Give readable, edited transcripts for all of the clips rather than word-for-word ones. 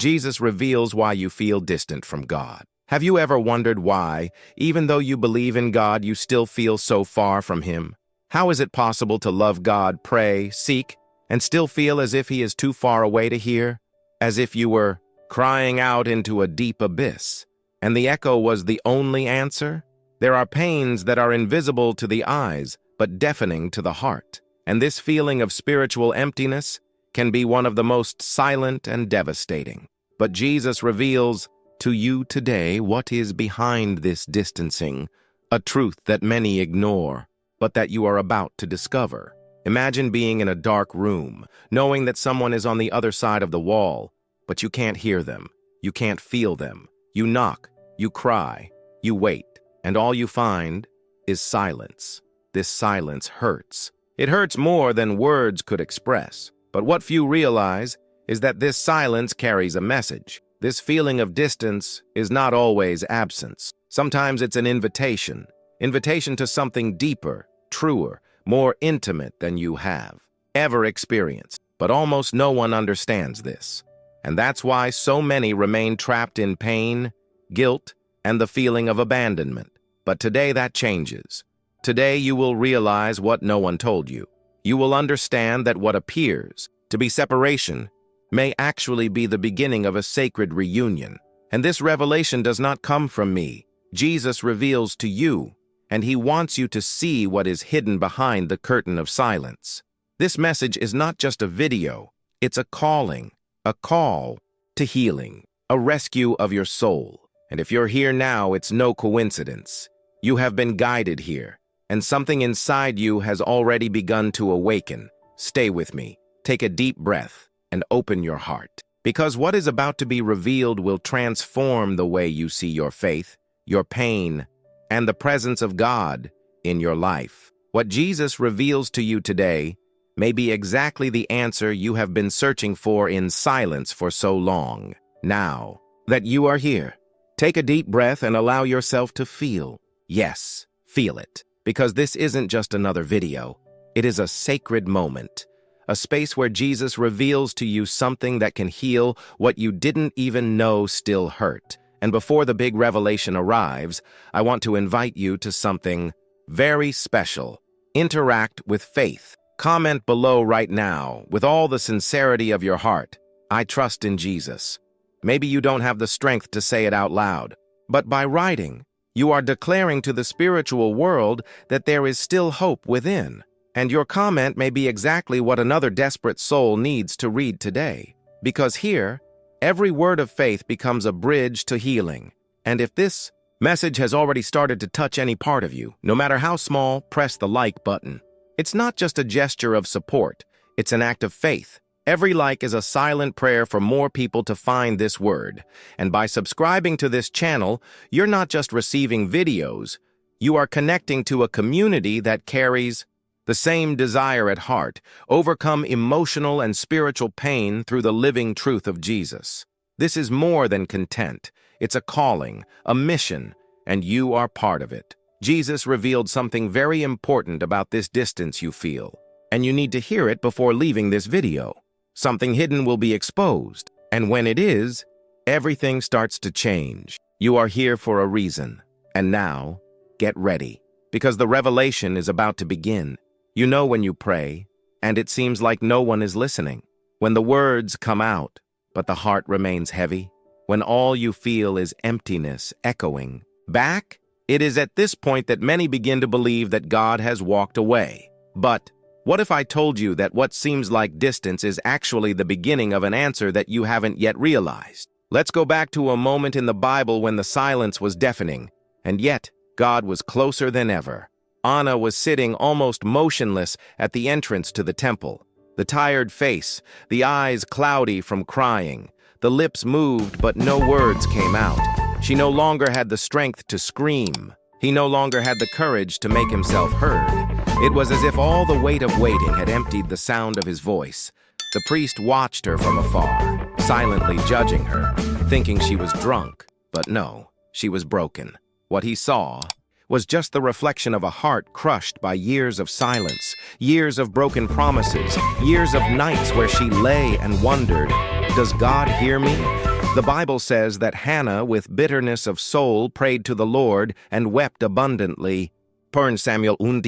Jesus reveals why you feel distant from God. Have you ever wondered why, even though you believe in God, you still feel so far from Him? How is it possible to love God, pray, seek, and still feel as if He is too far away to hear? As if you were crying out into a deep abyss, and the echo was the only answer? There are pains that are invisible to the eyes, but deafening to the heart. And this feeling of spiritual emptiness can be one of the most silent and devastating. But Jesus reveals to you today what is behind this distancing, a truth that many ignore, but that you are about to discover. Imagine being in a dark room, knowing that someone is on the other side of the wall, but you can't hear them, you can't feel them. You knock, you cry, you wait, and all you find is silence. This silence hurts. It hurts more than words could express. But what few realize is that this silence carries a message. This feeling of distance is not always absence. Sometimes it's an invitation to something deeper, truer, more intimate than you have ever experienced. But almost no one understands this. And that's why so many remain trapped in pain, guilt, and the feeling of abandonment. But today that changes. Today you will realize what no one told you. You will understand that what appears to be separation may actually be the beginning of a sacred reunion. And this revelation does not come from me. Jesus reveals to you, and He wants you to see what is hidden behind the curtain of silence. This message is not just a video, it's a calling, a call to healing, a rescue of your soul. And if you're here now, it's no coincidence. You have been guided here, and something inside you has already begun to awaken. Stay with me, take a deep breath, and open your heart. Because what is about to be revealed will transform the way you see your faith, your pain, and the presence of God in your life. What Jesus reveals to you today may be exactly the answer you have been searching for in silence for so long. Now that you are here, take a deep breath and allow yourself to feel. Yes, feel it. Because this isn't just another video. It is a sacred moment. A space where Jesus reveals to you something that can heal what you didn't even know still hurt. And before the big revelation arrives, I want to invite you to something very special. Interact with faith. Comment below right now with all the sincerity of your heart. I trust in Jesus. Maybe you don't have the strength to say it out loud, but by writing, you are declaring to the spiritual world that there is still hope within. And your comment may be exactly what another desperate soul needs to read today. Because here, every word of faith becomes a bridge to healing. And if this message has already started to touch any part of you, no matter how small, press the like button. It's not just a gesture of support, it's an act of faith. Every like is a silent prayer for more people to find this word. And by subscribing to this channel, you're not just receiving videos, you are connecting to a community that carries the same desire at heart, overcome emotional and spiritual pain through the living truth of Jesus. This is more than content. It's a calling, a mission, and you are part of it. Jesus revealed something very important about this distance you feel, and you need to hear it before leaving this video. Something hidden will be exposed, and when it is, everything starts to change. You are here for a reason, and now, get ready, because the revelation is about to begin. You know when you pray, and it seems like no one is listening. When the words come out, but the heart remains heavy. When all you feel is emptiness echoing back, it is at this point that many begin to believe that God has walked away. But what if I told you that what seems like distance is actually the beginning of an answer that you haven't yet realized? Let's go back to a moment in the Bible when the silence was deafening, and yet God was closer than ever. Anna was sitting almost motionless at the entrance to the temple. The tired face, the eyes cloudy from crying, the lips moved but no words came out. She no longer had the strength to scream. He no longer had the courage to make himself heard. It was as if all the weight of waiting had emptied the sound of his voice. The priest watched her from afar, silently judging her, thinking she was drunk. But no, she was broken. What he saw was just the reflection of a heart crushed by years of silence, years of broken promises, years of nights where she lay and wondered, does God hear me? The Bible says that Hannah, with bitterness of soul, prayed to the Lord and wept abundantly. 1 Samuel 1.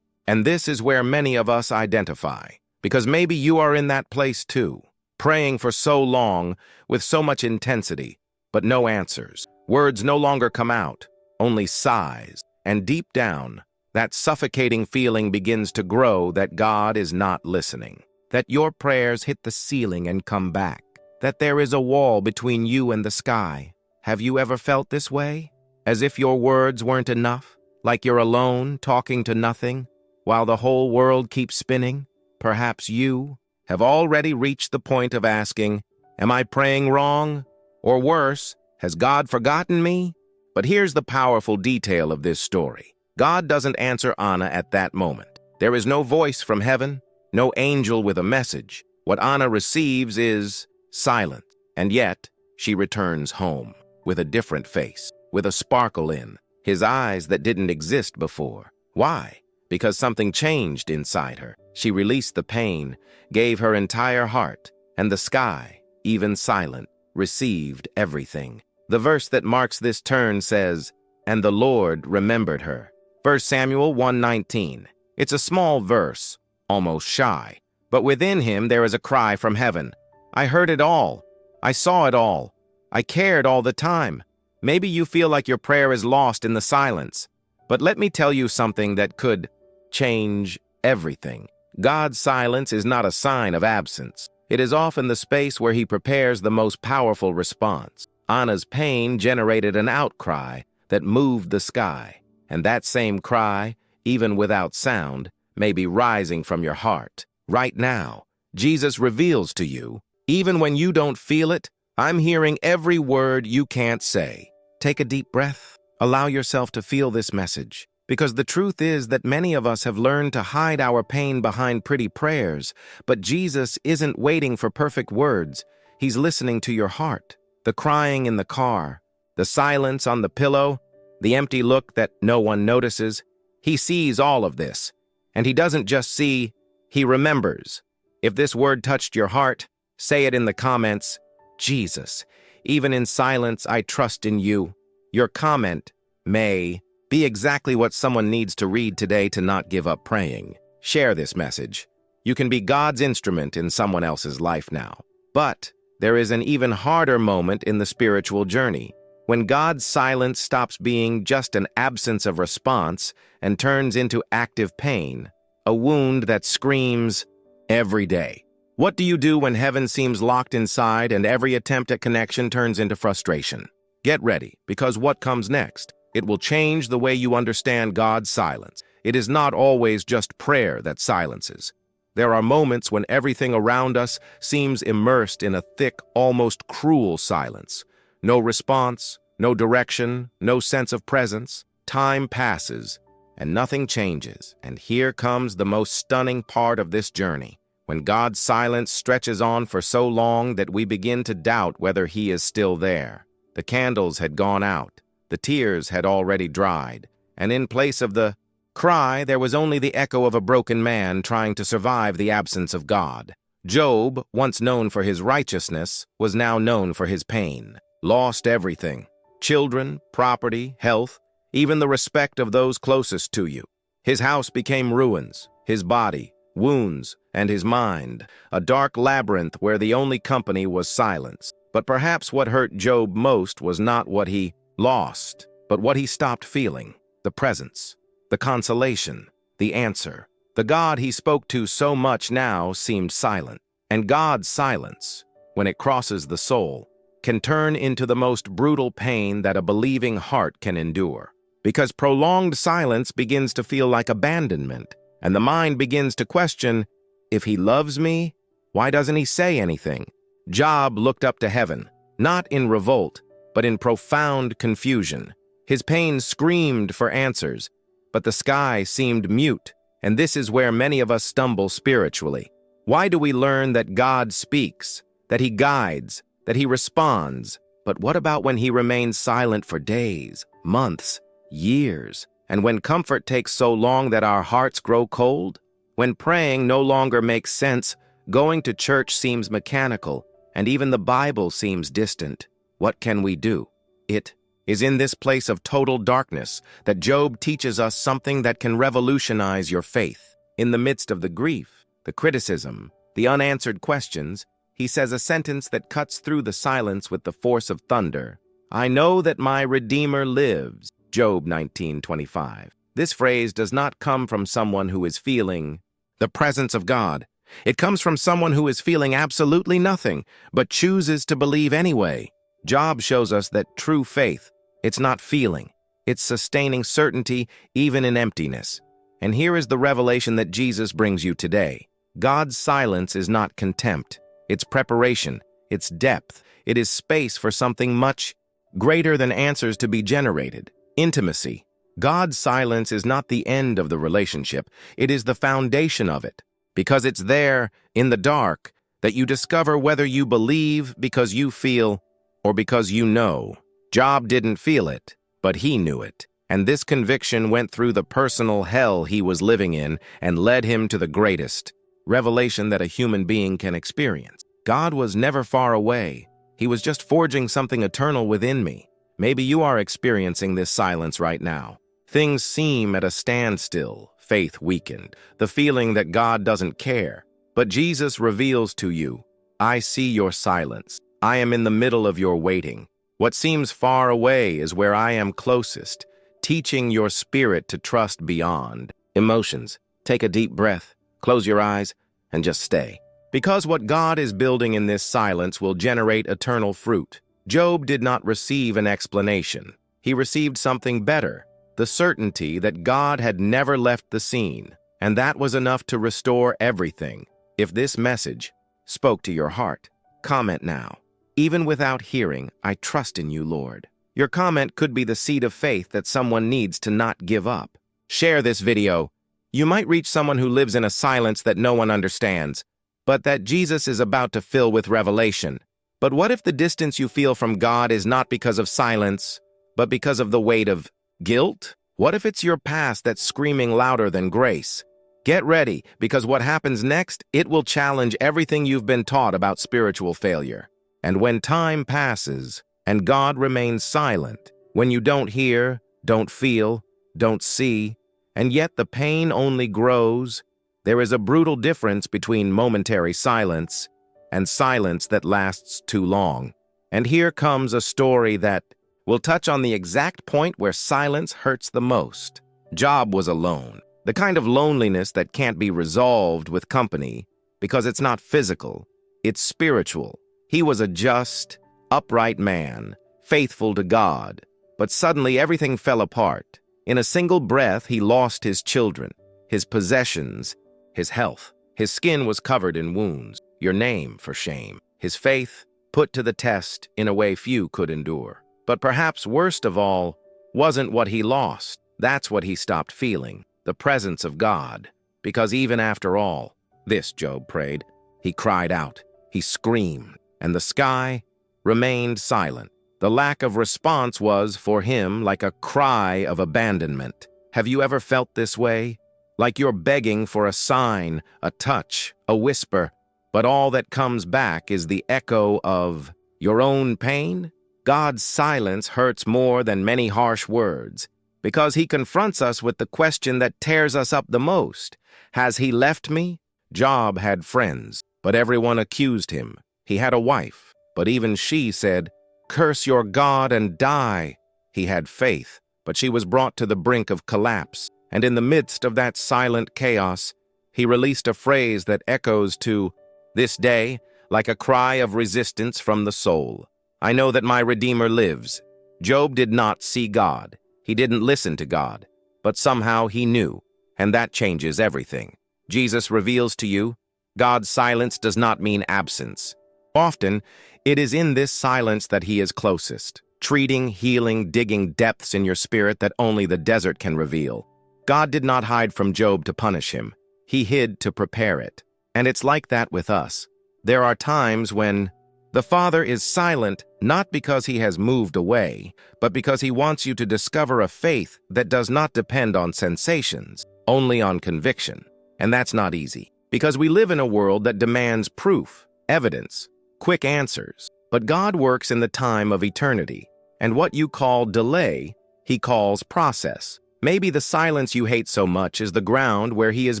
And this is where many of us identify, because maybe you are in that place too, praying for so long, with so much intensity, but no answers. Words no longer come out, only sighs. And deep down, that suffocating feeling begins to grow that God is not listening, that your prayers hit the ceiling and come back, that there is a wall between you and the sky. Have you ever felt this way? As if your words weren't enough? Like you're alone, talking to nothing, while the whole world keeps spinning? Perhaps you have already reached the point of asking, am I praying wrong? Or worse, has God forgotten me? But here's the powerful detail of this story. God doesn't answer Anna at that moment. There is no voice from heaven, no angel with a message. What Anna receives is silence, and yet she returns home with a different face, with a sparkle in his eyes that didn't exist before. Why? Because something changed inside her. She released the pain, gave her entire heart, and the sky, even silent, received everything. The verse that marks this turn says, "And the Lord remembered her." 1 Samuel 1:19. It's a small verse, almost shy, but within him there is a cry from heaven. I heard it all. I saw it all. I cared all the time. Maybe you feel like your prayer is lost in the silence, but let me tell you something that could change everything. God's silence is not a sign of absence. It is often the space where he prepares the most powerful response. Anna's pain generated an outcry that moved the sky, and that same cry, even without sound, may be rising from your heart. Right now, Jesus reveals to you, even when you don't feel it, I'm hearing every word you can't say. Take a deep breath. Allow yourself to feel this message, because the truth is that many of us have learned to hide our pain behind pretty prayers, but Jesus isn't waiting for perfect words. He's listening to your heart. The crying in the car, the silence on the pillow, the empty look that no one notices. He sees all of this, and he doesn't just see, he remembers. If this word touched your heart, say it in the comments. Jesus, even in silence, I trust in you. Your comment may be exactly what someone needs to read today to not give up praying. Share this message. You can be God's instrument in someone else's life now. But there is an even harder moment in the spiritual journey, when God's silence stops being just an absence of response and turns into active pain, a wound that screams every day. What do you do when heaven seems locked inside and every attempt at connection turns into frustration? Get ready, because what comes next? It will change the way you understand God's silence. It is not always just prayer that silences. There are moments when everything around us seems immersed in a thick, almost cruel silence. No response, no direction, no sense of presence. Time passes, and nothing changes. And here comes the most stunning part of this journey, when God's silence stretches on for so long that we begin to doubt whether he is still there. The candles had gone out, the tears had already dried, and in place of the cry, there was only the echo of a broken man trying to survive the absence of God. Job, once known for his righteousness, was now known for his pain. Lost everything: children, property, health, even the respect of those closest to you. His house became ruins, his body, wounds, and his mind, a dark labyrinth where the only company was silence. But perhaps what hurt Job most was not what he lost, but what he stopped feeling: the presence, the consolation, the answer. The God he spoke to so much now seemed silent. And God's silence, when it crosses the soul, can turn into the most brutal pain that a believing heart can endure. Because prolonged silence begins to feel like abandonment, and the mind begins to question, if he loves me, why doesn't he say anything? Job looked up to heaven, not in revolt, but in profound confusion. His pain screamed for answers, but the sky seemed mute, and this is where many of us stumble spiritually. Why do we learn that God speaks, that he guides, that he responds? But what about when he remains silent for days, months, years? And when comfort takes so long that our hearts grow cold? When praying no longer makes sense, going to church seems mechanical, and even the Bible seems distant? What can we do? It is in this place of total darkness that Job teaches us something that can revolutionize your faith. In the midst of the grief, the criticism, the unanswered questions, he says a sentence that cuts through the silence with the force of thunder. I know that my Redeemer lives. Job 19:25. This phrase does not come from someone who is feeling the presence of God. It comes from someone who is feeling absolutely nothing, but chooses to believe anyway. Job shows us that true faith, it's not feeling, it's sustaining certainty even in emptiness. And here is the revelation that Jesus brings you today. God's silence is not contempt. It's preparation, it's depth, it is space for something much greater than answers to be generated. Intimacy. God's silence is not the end of the relationship, it is the foundation of it. Because it's there, in the dark, that you discover whether you believe because you feel or because you know. Job didn't feel it, but he knew it. And this conviction went through the personal hell he was living in and led him to the greatest revelation that a human being can experience. God was never far away. He was just forging something eternal within me. Maybe you are experiencing this silence right now. Things seem at a standstill, faith weakened, the feeling that God doesn't care. But Jesus reveals to you, I see your silence. I am in the middle of your waiting. What seems far away is where I am closest, teaching your spirit to trust beyond emotions. Take a deep breath, close your eyes, and just stay. Because what God is building in this silence will generate eternal fruit. Job did not receive an explanation. He received something better, the certainty that God had never left the scene, and that was enough to restore everything. If this message spoke to your heart, comment now. Even without hearing, I trust in you, Lord. Your comment could be the seed of faith that someone needs to not give up. Share this video. You might reach someone who lives in a silence that no one understands, but that Jesus is about to fill with revelation. But what if the distance you feel from God is not because of silence, but because of the weight of guilt? What if it's your past that's screaming louder than grace? Get ready, because what happens next, it will challenge everything you've been taught about spiritual failure. And when time passes, and God remains silent, when you don't hear, don't feel, don't see, and yet the pain only grows, there is a brutal difference between momentary silence and silence that lasts too long. And here comes a story that will touch on the exact point where silence hurts the most. Job was alone, the kind of loneliness that can't be resolved with company because it's not physical, it's spiritual. He was a just, upright man, faithful to God, but suddenly everything fell apart. In a single breath, he lost his children, his possessions, his health. His skin was covered in wounds, your name for shame. His faith put to the test in a way few could endure. But perhaps worst of all wasn't what he lost. That's what he stopped feeling, the presence of God. Because even after all this, Job prayed, he cried out, he screamed, and the sky remained silent. The lack of response was, for him, like a cry of abandonment. Have you ever felt this way? Like you're begging for a sign, a touch, a whisper, but all that comes back is the echo of your own pain? God's silence hurts more than many harsh words, because he confronts us with the question that tears us up the most. Has he left me? Job had friends, but everyone accused him. He had a wife, but even she said, curse your God and die. He had faith, but she was brought to the brink of collapse. And in the midst of that silent chaos, he released a phrase that echoes to this day like a cry of resistance from the soul. I know that my Redeemer lives. Job did not see God. He didn't listen to God, but somehow he knew, and that changes everything. Jesus reveals to you, God's silence does not mean absence. Often, it is in this silence that he is closest, treating, healing, digging depths in your spirit that only the desert can reveal. God did not hide from Job to punish him. He hid to prepare it. And it's like that with us. There are times when the Father is silent not because he has moved away, but because he wants you to discover a faith that does not depend on sensations, only on conviction. And that's not easy, because we live in a world that demands proof, evidence, quick answers. But God works in the time of eternity, and what you call delay, he calls process. Maybe the silence you hate so much is the ground where he is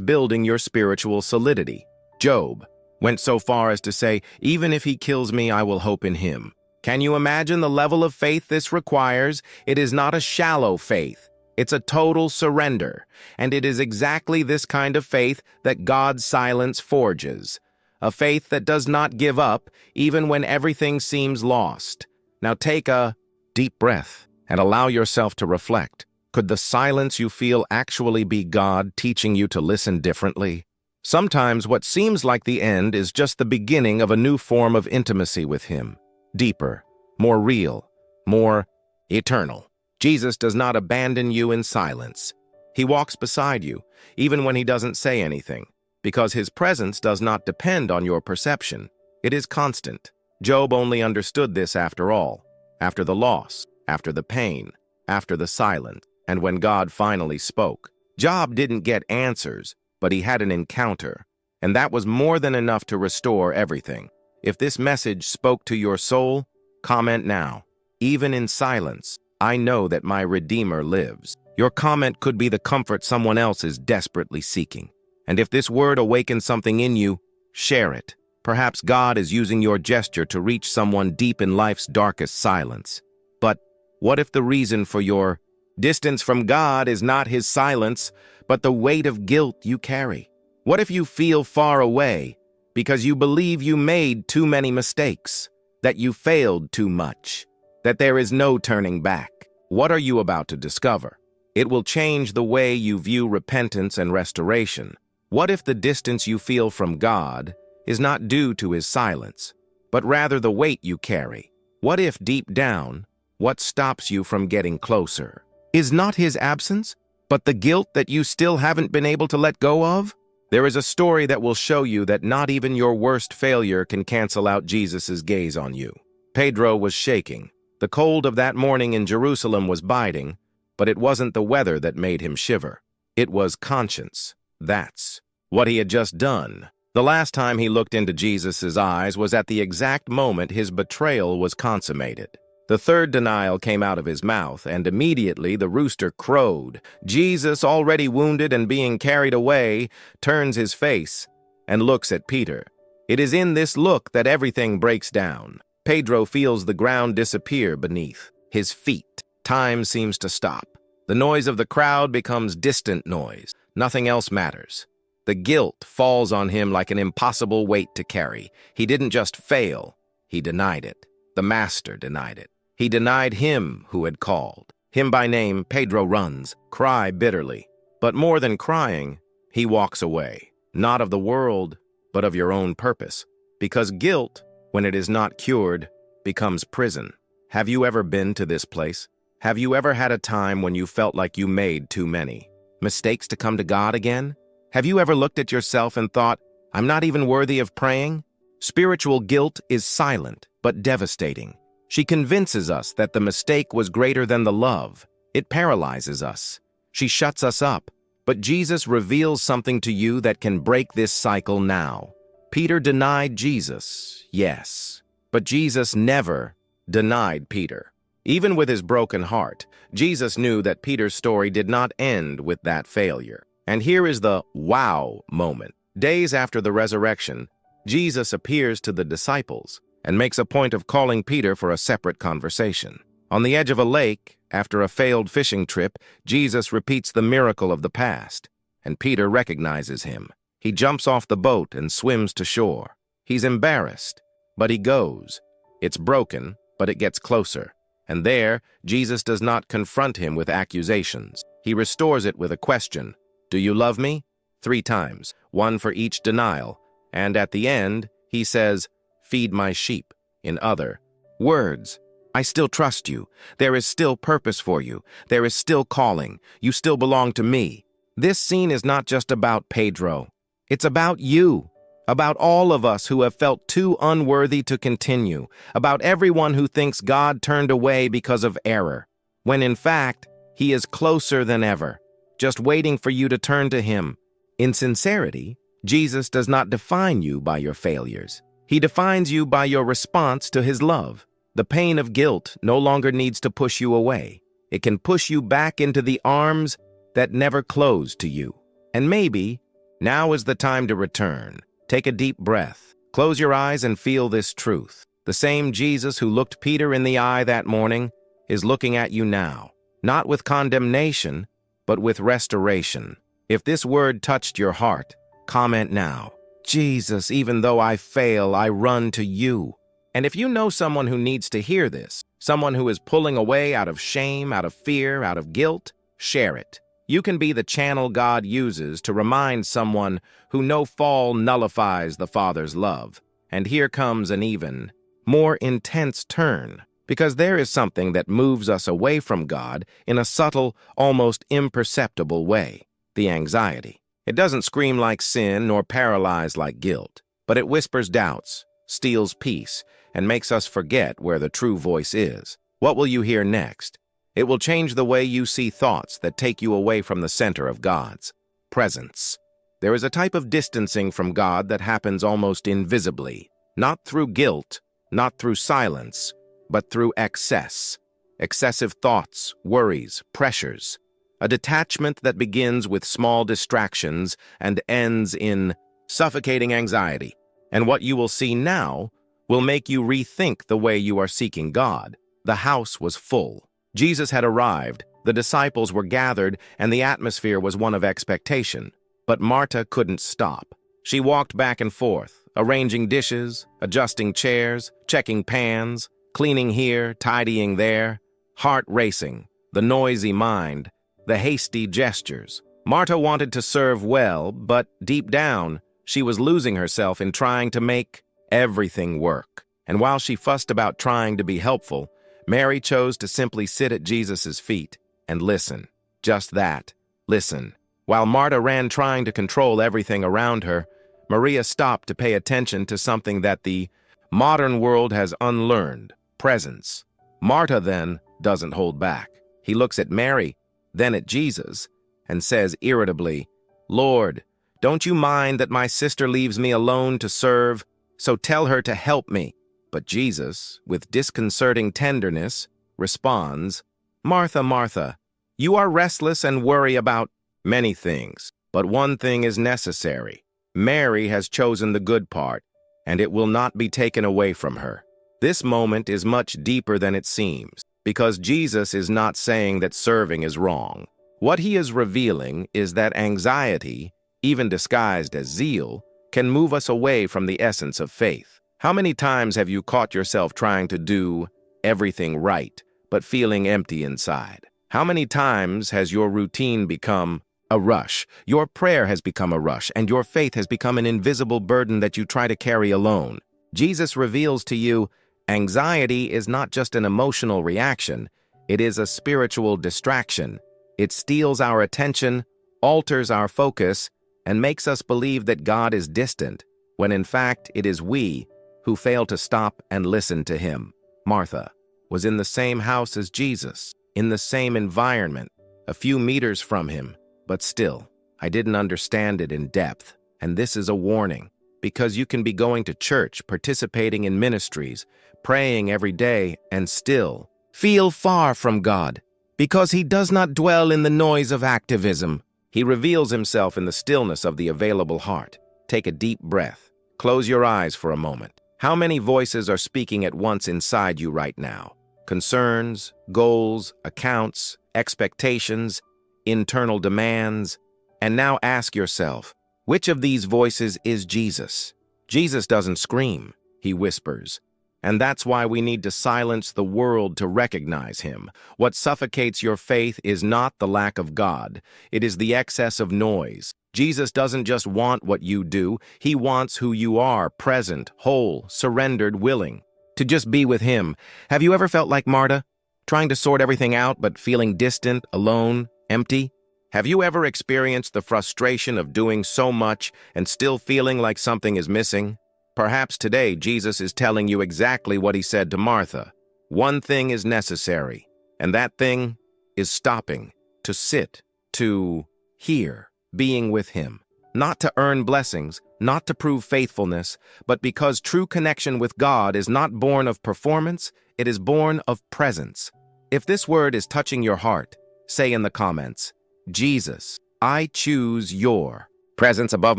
building your spiritual solidity. Job went so far as to say, "Even if he kills me, I will hope in him." Can you imagine the level of faith this requires? It is not a shallow faith. It's a total surrender, and it is exactly this kind of faith that God's silence forges. A faith that does not give up, even when everything seems lost. Now take a deep breath and allow yourself to reflect. Could the silence you feel actually be God teaching you to listen differently? Sometimes what seems like the end is just the beginning of a new form of intimacy with Him. Deeper, more real, more eternal. Jesus does not abandon you in silence. He walks beside you, even when He doesn't say anything, because His presence does not depend on your perception. It is constant. Job only understood this after all, after the loss, after the pain, after the silence, and when God finally spoke. Job didn't get answers, but he had an encounter, and that was more than enough to restore everything. If this message spoke to your soul, comment now. Even in silence, I know that my Redeemer lives. Your comment could be the comfort someone else is desperately seeking. And if this word awakens something in you, share it. Perhaps God is using your gesture to reach someone deep in life's darkest silence. But what if the reason for your distance from God is not His silence, but the weight of guilt you carry? What if you feel far away because you believe you made too many mistakes, that you failed too much, that there is no turning back? What are you about to discover? It will change the way you view repentance and restoration. What if the distance you feel from God is not due to His silence, but rather the weight you carry? What if deep down, what stops you from getting closer is not His absence, but the guilt that you still haven't been able to let go of? There is a story that will show you that not even your worst failure can cancel out Jesus' gaze on you. Pedro was shaking. The cold of that morning in Jerusalem was biting, but it wasn't the weather that made him shiver. It was conscience. That's what he had just done. The last time he looked into Jesus' eyes was at the exact moment his betrayal was consummated. The third denial came out of his mouth, and immediately the rooster crowed. Jesus, already wounded and being carried away, turns his face and looks at Peter. It is in this look that everything breaks down. Pedro feels the ground disappear beneath his feet. Time seems to stop. The noise of the crowd becomes distant noise. Nothing else matters. The guilt falls on him like an impossible weight to carry. He didn't just fail, he denied it. The Master denied it. He denied Him who had called. Him by name, Pedro runs, cry bitterly. But more than crying, he walks away. Not of the world, but of your own purpose. Because guilt, when it is not cured, becomes prison. Have you ever been to this place? Have you ever had a time when you felt like you made too many mistakes to come to God again? Have you ever looked at yourself and thought, I'm not even worthy of praying? Spiritual guilt is silent, but devastating. She convinces us that the mistake was greater than the love. It paralyzes us. She shuts us up. But Jesus reveals something to you that can break this cycle now. Peter denied Jesus, yes. But Jesus never denied Peter. Even with his broken heart, Jesus knew that Peter's story did not end with that failure. And here is the wow moment. Days after the resurrection, Jesus appears to the disciples and makes a point of calling Peter for a separate conversation. On the edge of a lake, after a failed fishing trip, Jesus repeats the miracle of the past, and Peter recognizes him. He jumps off the boat and swims to shore. He's embarrassed, but he goes. It's broken, but it gets closer. And there, Jesus does not confront him with accusations. He restores it with a question. Do you love me? 3 times, 1 for each denial. And at the end, he says, feed my sheep. In other words, I still trust you. There is still purpose for you. There is still calling. You still belong to me. This scene is not just about Pedro. It's about you. About all of us who have felt too unworthy to continue. About everyone who thinks God turned away because of error. When in fact, He is closer than ever, just waiting for you to turn to Him. In sincerity, Jesus does not define you by your failures. He defines you by your response to his love. The pain of guilt no longer needs to push you away. It can push you back into the arms that never closed to you. And maybe now is the time to return. Take a deep breath. Close your eyes and feel this truth. The same Jesus who looked Peter in the eye that morning is looking at you now, not with condemnation, but with restoration. If this word touched your heart, comment now. Jesus, even though I fail, I run to you. And if you know someone who needs to hear this, someone who is pulling away out of shame, out of fear, out of guilt, share it. You can be the channel God uses to remind someone who no fall nullifies the Father's love. And here comes an even more intense turn, because there is something that moves us away from God in a subtle, almost imperceptible way: the anxiety. It doesn't scream like sin nor paralyze like guilt, but it whispers doubts, steals peace, and makes us forget where the true voice is. What will you hear next? It will change the way you see thoughts that take you away from the center of God's presence. There is a type of distancing from God that happens almost invisibly, not through guilt, not through silence, but through excess. Excessive thoughts, worries, pressures. A detachment that begins with small distractions and ends in suffocating anxiety. And what you will see now will make you rethink the way you are seeking God. The house was full. Jesus had arrived, the disciples were gathered, and the atmosphere was one of expectation. But Martha couldn't stop. She walked back and forth, arranging dishes, adjusting chairs, checking pans, cleaning here, tidying there, heart racing, the noisy mind, the hasty gestures. Martha wanted to serve well, but deep down, she was losing herself in trying to make everything work. And while she fussed about trying to be helpful, Mary chose to simply sit at Jesus' feet and listen. Just that, listen. While Martha ran trying to control everything around her, Maria stopped to pay attention to something that the modern world has unlearned: presence. Martha then doesn't hold back. He looks at Mary, then at Jesus, and says irritably, "Lord, don't you mind that my sister leaves me alone to serve? So tell her to help me." But Jesus, with disconcerting tenderness, responds, "Martha, Martha, you are restless and worry about many things, but one thing is necessary. Mary has chosen the good part, and it will not be taken away from her." This moment is much deeper than it seems, because Jesus is not saying that serving is wrong. What he is revealing is that anxiety, even disguised as zeal, can move us away from the essence of faith. How many times have you caught yourself trying to do everything right, but feeling empty inside? How many times has your routine become a rush? Your prayer has become a rush, and your faith has become an invisible burden that you try to carry alone. Jesus reveals to you, anxiety is not just an emotional reaction, it is a spiritual distraction. It steals our attention, alters our focus, and makes us believe that God is distant, when in fact it is we who fail to stop and listen to him. Martha was in the same house as Jesus, in the same environment, a few meters from him, but still, I didn't understand it in depth. And this is a warning, because you can be going to church, participating in ministries, praying every day, and still feel far from God, because he does not dwell in the noise of activism. He reveals himself in the stillness of the available heart. Take a deep breath. Close your eyes for a moment. How many voices are speaking at once inside you right now? Concerns, goals, accounts, expectations, internal demands. And now ask yourself, which of these voices is Jesus? Jesus doesn't scream, he whispers. And that's why we need to silence the world to recognize him. What suffocates your faith is not the lack of God, it is the excess of noise. Jesus doesn't just want what you do, he wants who you are, present, whole, surrendered, willing. To just be with him. Have you ever felt like Martha? Trying to sort everything out, but feeling distant, alone, empty? Have you ever experienced the frustration of doing so much and still feeling like something is missing? Perhaps today Jesus is telling you exactly what he said to Martha. One thing is necessary, and that thing is stopping, to sit, to hear, being with him. not to earn blessings, not to prove faithfulness, but because true connection with God is not born of performance, it is born of presence. If this word is touching your heart, say in the comments, Jesus, I choose your presence above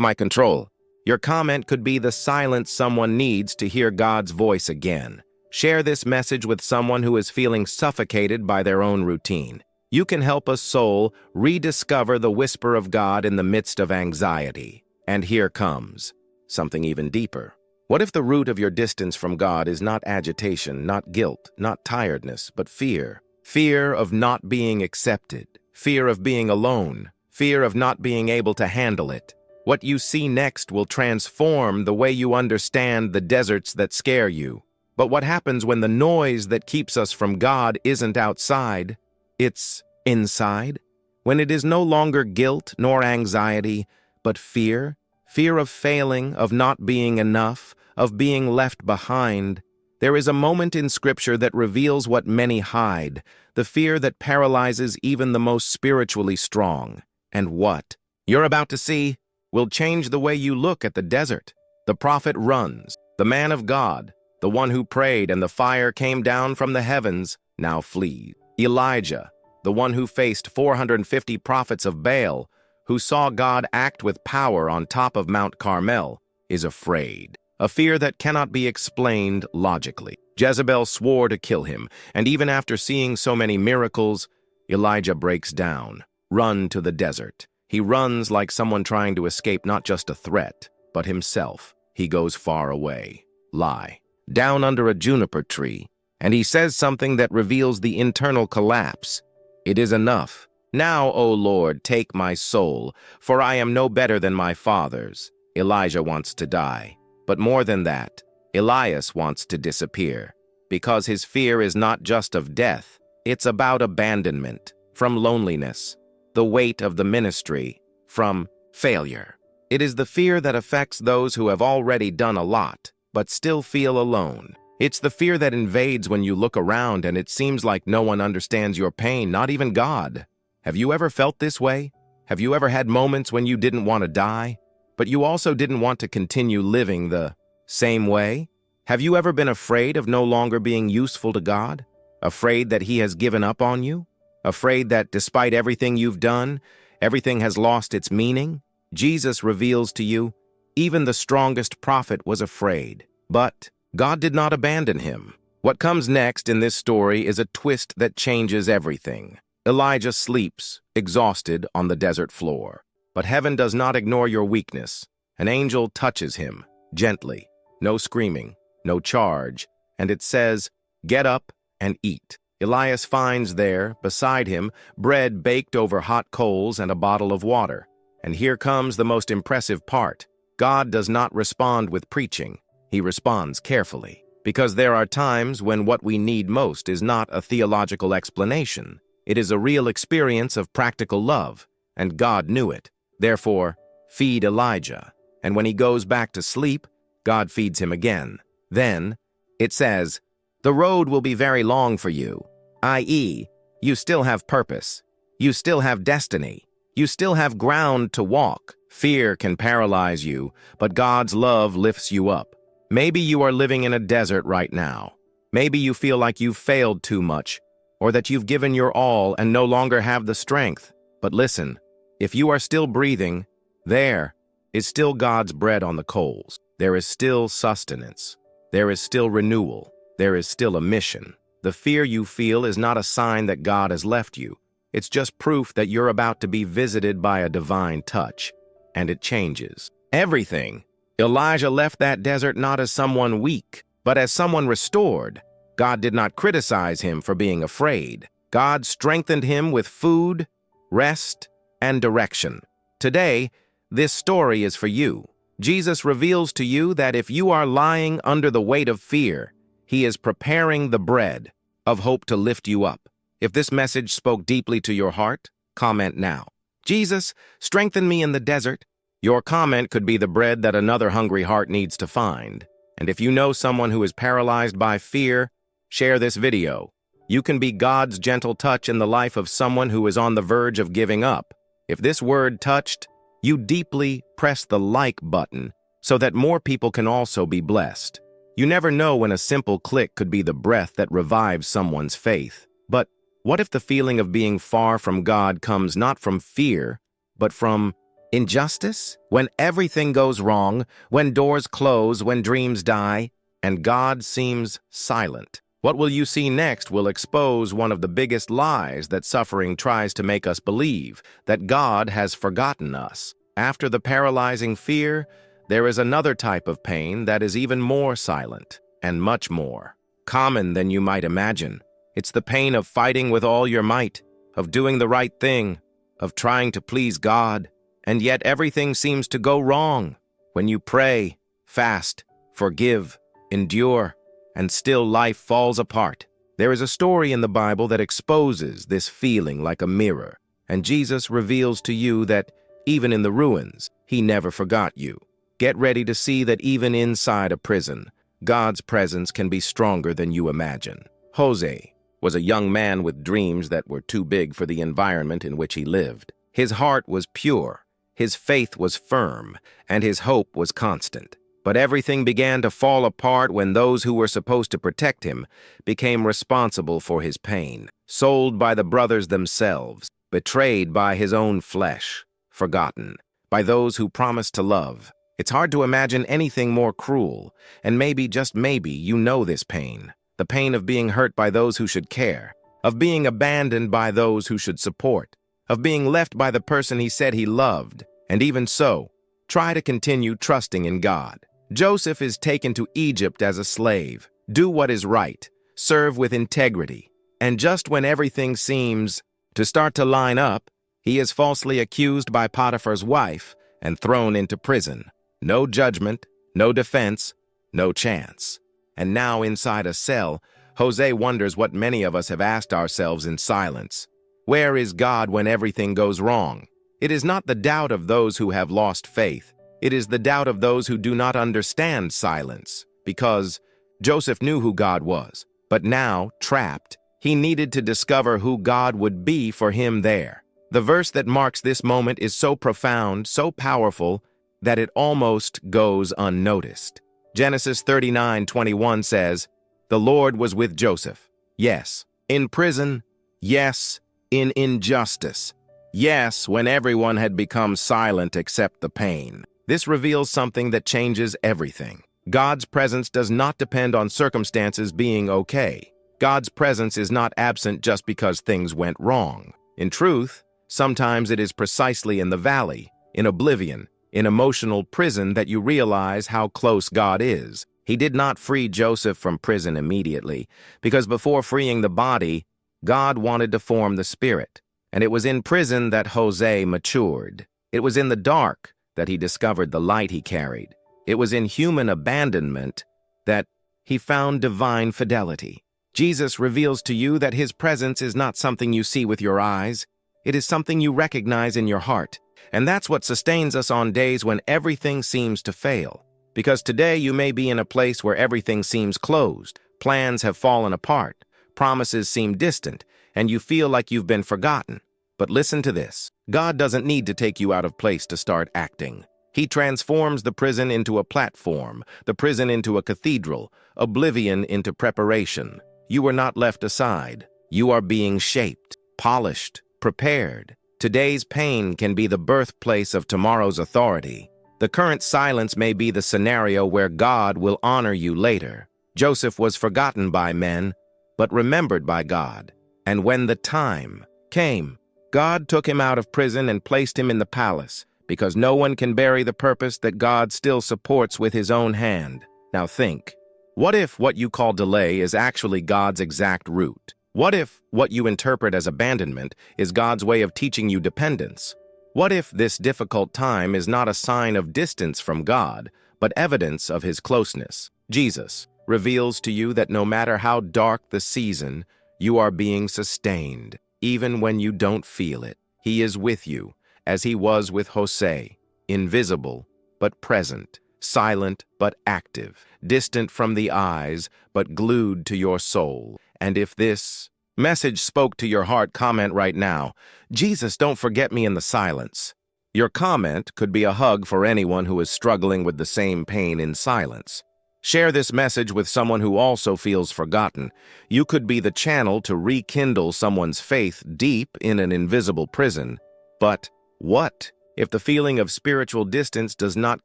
my control. Your comment could be the silence someone needs to hear God's voice again. Share this message with someone who is feeling suffocated by their own routine. You can help a soul rediscover the whisper of God in the midst of anxiety. And here comes something even deeper. What if the root of your distance from God is not agitation, not guilt, not tiredness, but fear? Fear of not being accepted, fear of being alone, fear of not being able to handle it. What you see next will transform the way you understand the deserts that scare you. But what happens when the noise that keeps us from God isn't outside? It's inside. When it is no longer guilt nor anxiety, but fear. Fear of failing, of not being enough, of being left behind. There is a moment in Scripture that reveals what many hide, the fear that paralyzes even the most spiritually strong. And what you're about to see will change the way you look at the desert. The prophet runs. The man of God, the one who prayed and the fire came down from the heavens, now flees. Elijah, the one who faced 450 prophets of Baal, who saw God act with power on top of Mount Carmel, is afraid. A fear that cannot be explained logically. Jezebel swore to kill him, and even after seeing so many miracles, Elijah breaks down. Run to the desert. He runs like someone trying to escape not just a threat, but himself. He goes far away. Lie. Down under a juniper tree, and he says something that reveals the internal collapse. It is enough. Now, O Lord, take my soul, for I am no better than my fathers. Elijah wants to die. But more than that, Elias wants to disappear, because his fear is not just of death, it's about abandonment, from loneliness, the weight of the ministry, from failure. It is the fear that affects those who have already done a lot, but still feel alone. It's the fear that invades when you look around and it seems like no one understands your pain, not even God. Have you ever felt this way? Have you ever had moments when you didn't want to die, but you also didn't want to continue living the same way? Have you ever been afraid of no longer being useful to God? Afraid that He has given up on you? Afraid that despite everything you've done, everything has lost its meaning? Jesus reveals to you, even the strongest prophet was afraid. But God did not abandon him. What comes next in this story is a twist that changes everything. Elijah sleeps, exhausted, on the desert floor. But heaven does not ignore your weakness. An angel touches him, gently. No screaming, no charge. And it says, "Get up and eat." Elias finds there, beside him, bread baked over hot coals and a bottle of water. And here comes the most impressive part. God does not respond with preaching. He responds carefully. Because there are times when what we need most is not a theological explanation. It is a real experience of practical love, and God knew it. Therefore, feed Elijah. And when he goes back to sleep, God feeds him again. Then, it says, the road will be very long for you, i.e., you still have purpose. You still have destiny. You still have ground to walk. Fear can paralyze you, but God's love lifts you up. Maybe you are living in a desert right now. Maybe you feel like you've failed too much, or that you've given your all and no longer have the strength. But listen, if you are still breathing, there is still God's bread on the coals. There is still sustenance. There is still renewal. There is still a mission. The fear you feel is not a sign that God has left you. It's just proof that you're about to be visited by a divine touch. And it changes everything. Elijah left that desert not as someone weak, but as someone restored. God did not criticize him for being afraid. God strengthened him with food, rest, and direction. Today, this story is for you. Jesus reveals to you that if you are lying under the weight of fear, He is preparing the bread of hope to lift you up. If this message spoke deeply to your heart, comment now. Jesus, strengthen me in the desert. Your comment could be the bread that another hungry heart needs to find. And if you know someone who is paralyzed by fear, share this video. You can be God's gentle touch in the life of someone who is on the verge of giving up. If this word touched You deeply press the like button so that more people can also be blessed. You never know when a simple click could be the breath that revives someone's faith. But what if the feeling of being far from God comes not from fear, but from injustice? When everything goes wrong, when doors close, when dreams die, and God seems silent. What will you see next will expose one of the biggest lies that suffering tries to make us believe, that God has forgotten us. After the paralyzing fear, there is another type of pain that is even more silent and much more common than you might imagine. It's the pain of fighting with all your might, of doing the right thing, of trying to please God, and yet everything seems to go wrong. When you pray, fast, forgive, endure, and still life falls apart. There is a story in the Bible that exposes this feeling like a mirror, and Jesus reveals to you that even in the ruins, he never forgot you. Get ready to see that even inside a prison, God's presence can be stronger than you imagine. Jose was a young man with dreams that were too big for the environment in which he lived. His heart was pure, his faith was firm, and his hope was constant. But everything began to fall apart when those who were supposed to protect him became responsible for his pain. Sold by the brothers themselves, betrayed by his own flesh, forgotten by those who promised to love. It's hard to imagine anything more cruel, and maybe, just maybe, you know this pain. The pain of being hurt by those who should care, of being abandoned by those who should support, of being left by the person he said he loved. And even so, try to continue trusting in God. Joseph is taken to Egypt as a slave. Do what is right, serve with integrity, and just when everything seems to start to line up, he is falsely accused by Potiphar's wife and thrown into prison. No judgment, no defense, no chance. And now inside a cell, Jose wonders what many of us have asked ourselves in silence. Where is God when everything goes wrong? It is not the doubt of those who have lost faith. It is the doubt of those who do not understand silence. Because Joseph knew who God was, but now, trapped, he needed to discover who God would be for him there. The verse that marks this moment is so profound, so powerful, that it almost goes unnoticed. Genesis 39:21 says, "The Lord was with Joseph. Yes, in prison. Yes, in injustice. Yes, when everyone had become silent except the pain." This reveals something that changes everything. God's presence does not depend on circumstances being okay. God's presence is not absent just because things went wrong. In truth, sometimes it is precisely in the valley, in oblivion, in emotional prison that you realize how close God is. He did not free Joseph from prison immediately, because before freeing the body, God wanted to form the spirit. And it was in prison that Jose matured. It was in the dark that he discovered the light he carried. It was in human abandonment that he found divine fidelity. Jesus reveals to you that his presence is not something you see with your eyes. It is something you recognize in your heart. And that's what sustains us on days when everything seems to fail. Because today you may be in a place where everything seems closed, plans have fallen apart, promises seem distant, and you feel like you've been forgotten. But listen to this. God doesn't need to take you out of place to start acting. He transforms the prison into a platform, the prison into a cathedral, oblivion into preparation. You are not left aside. You are being shaped, polished, prepared. Today's pain can be the birthplace of tomorrow's authority. The current silence may be the scenario where God will honor you later. Joseph was forgotten by men, but remembered by God. And when the time came, God took him out of prison and placed him in the palace, because no one can bury the purpose that God still supports with his own hand. Now think, what if what you call delay is actually God's exact route? What if what you interpret as abandonment is God's way of teaching you dependence? What if this difficult time is not a sign of distance from God, but evidence of his closeness? Jesus reveals to you that no matter how dark the season, you are being sustained. Even when you don't feel it, he is with you, as he was with Jose, invisible but present, silent but active, distant from the eyes but glued to your soul. And if this message spoke to your heart, comment right now, "Jesus, don't forget me in the silence." Your comment could be a hug for anyone who is struggling with the same pain in silence. Share this message with someone who also feels forgotten. You could be the channel to rekindle someone's faith deep in an invisible prison. But what if the feeling of spiritual distance does not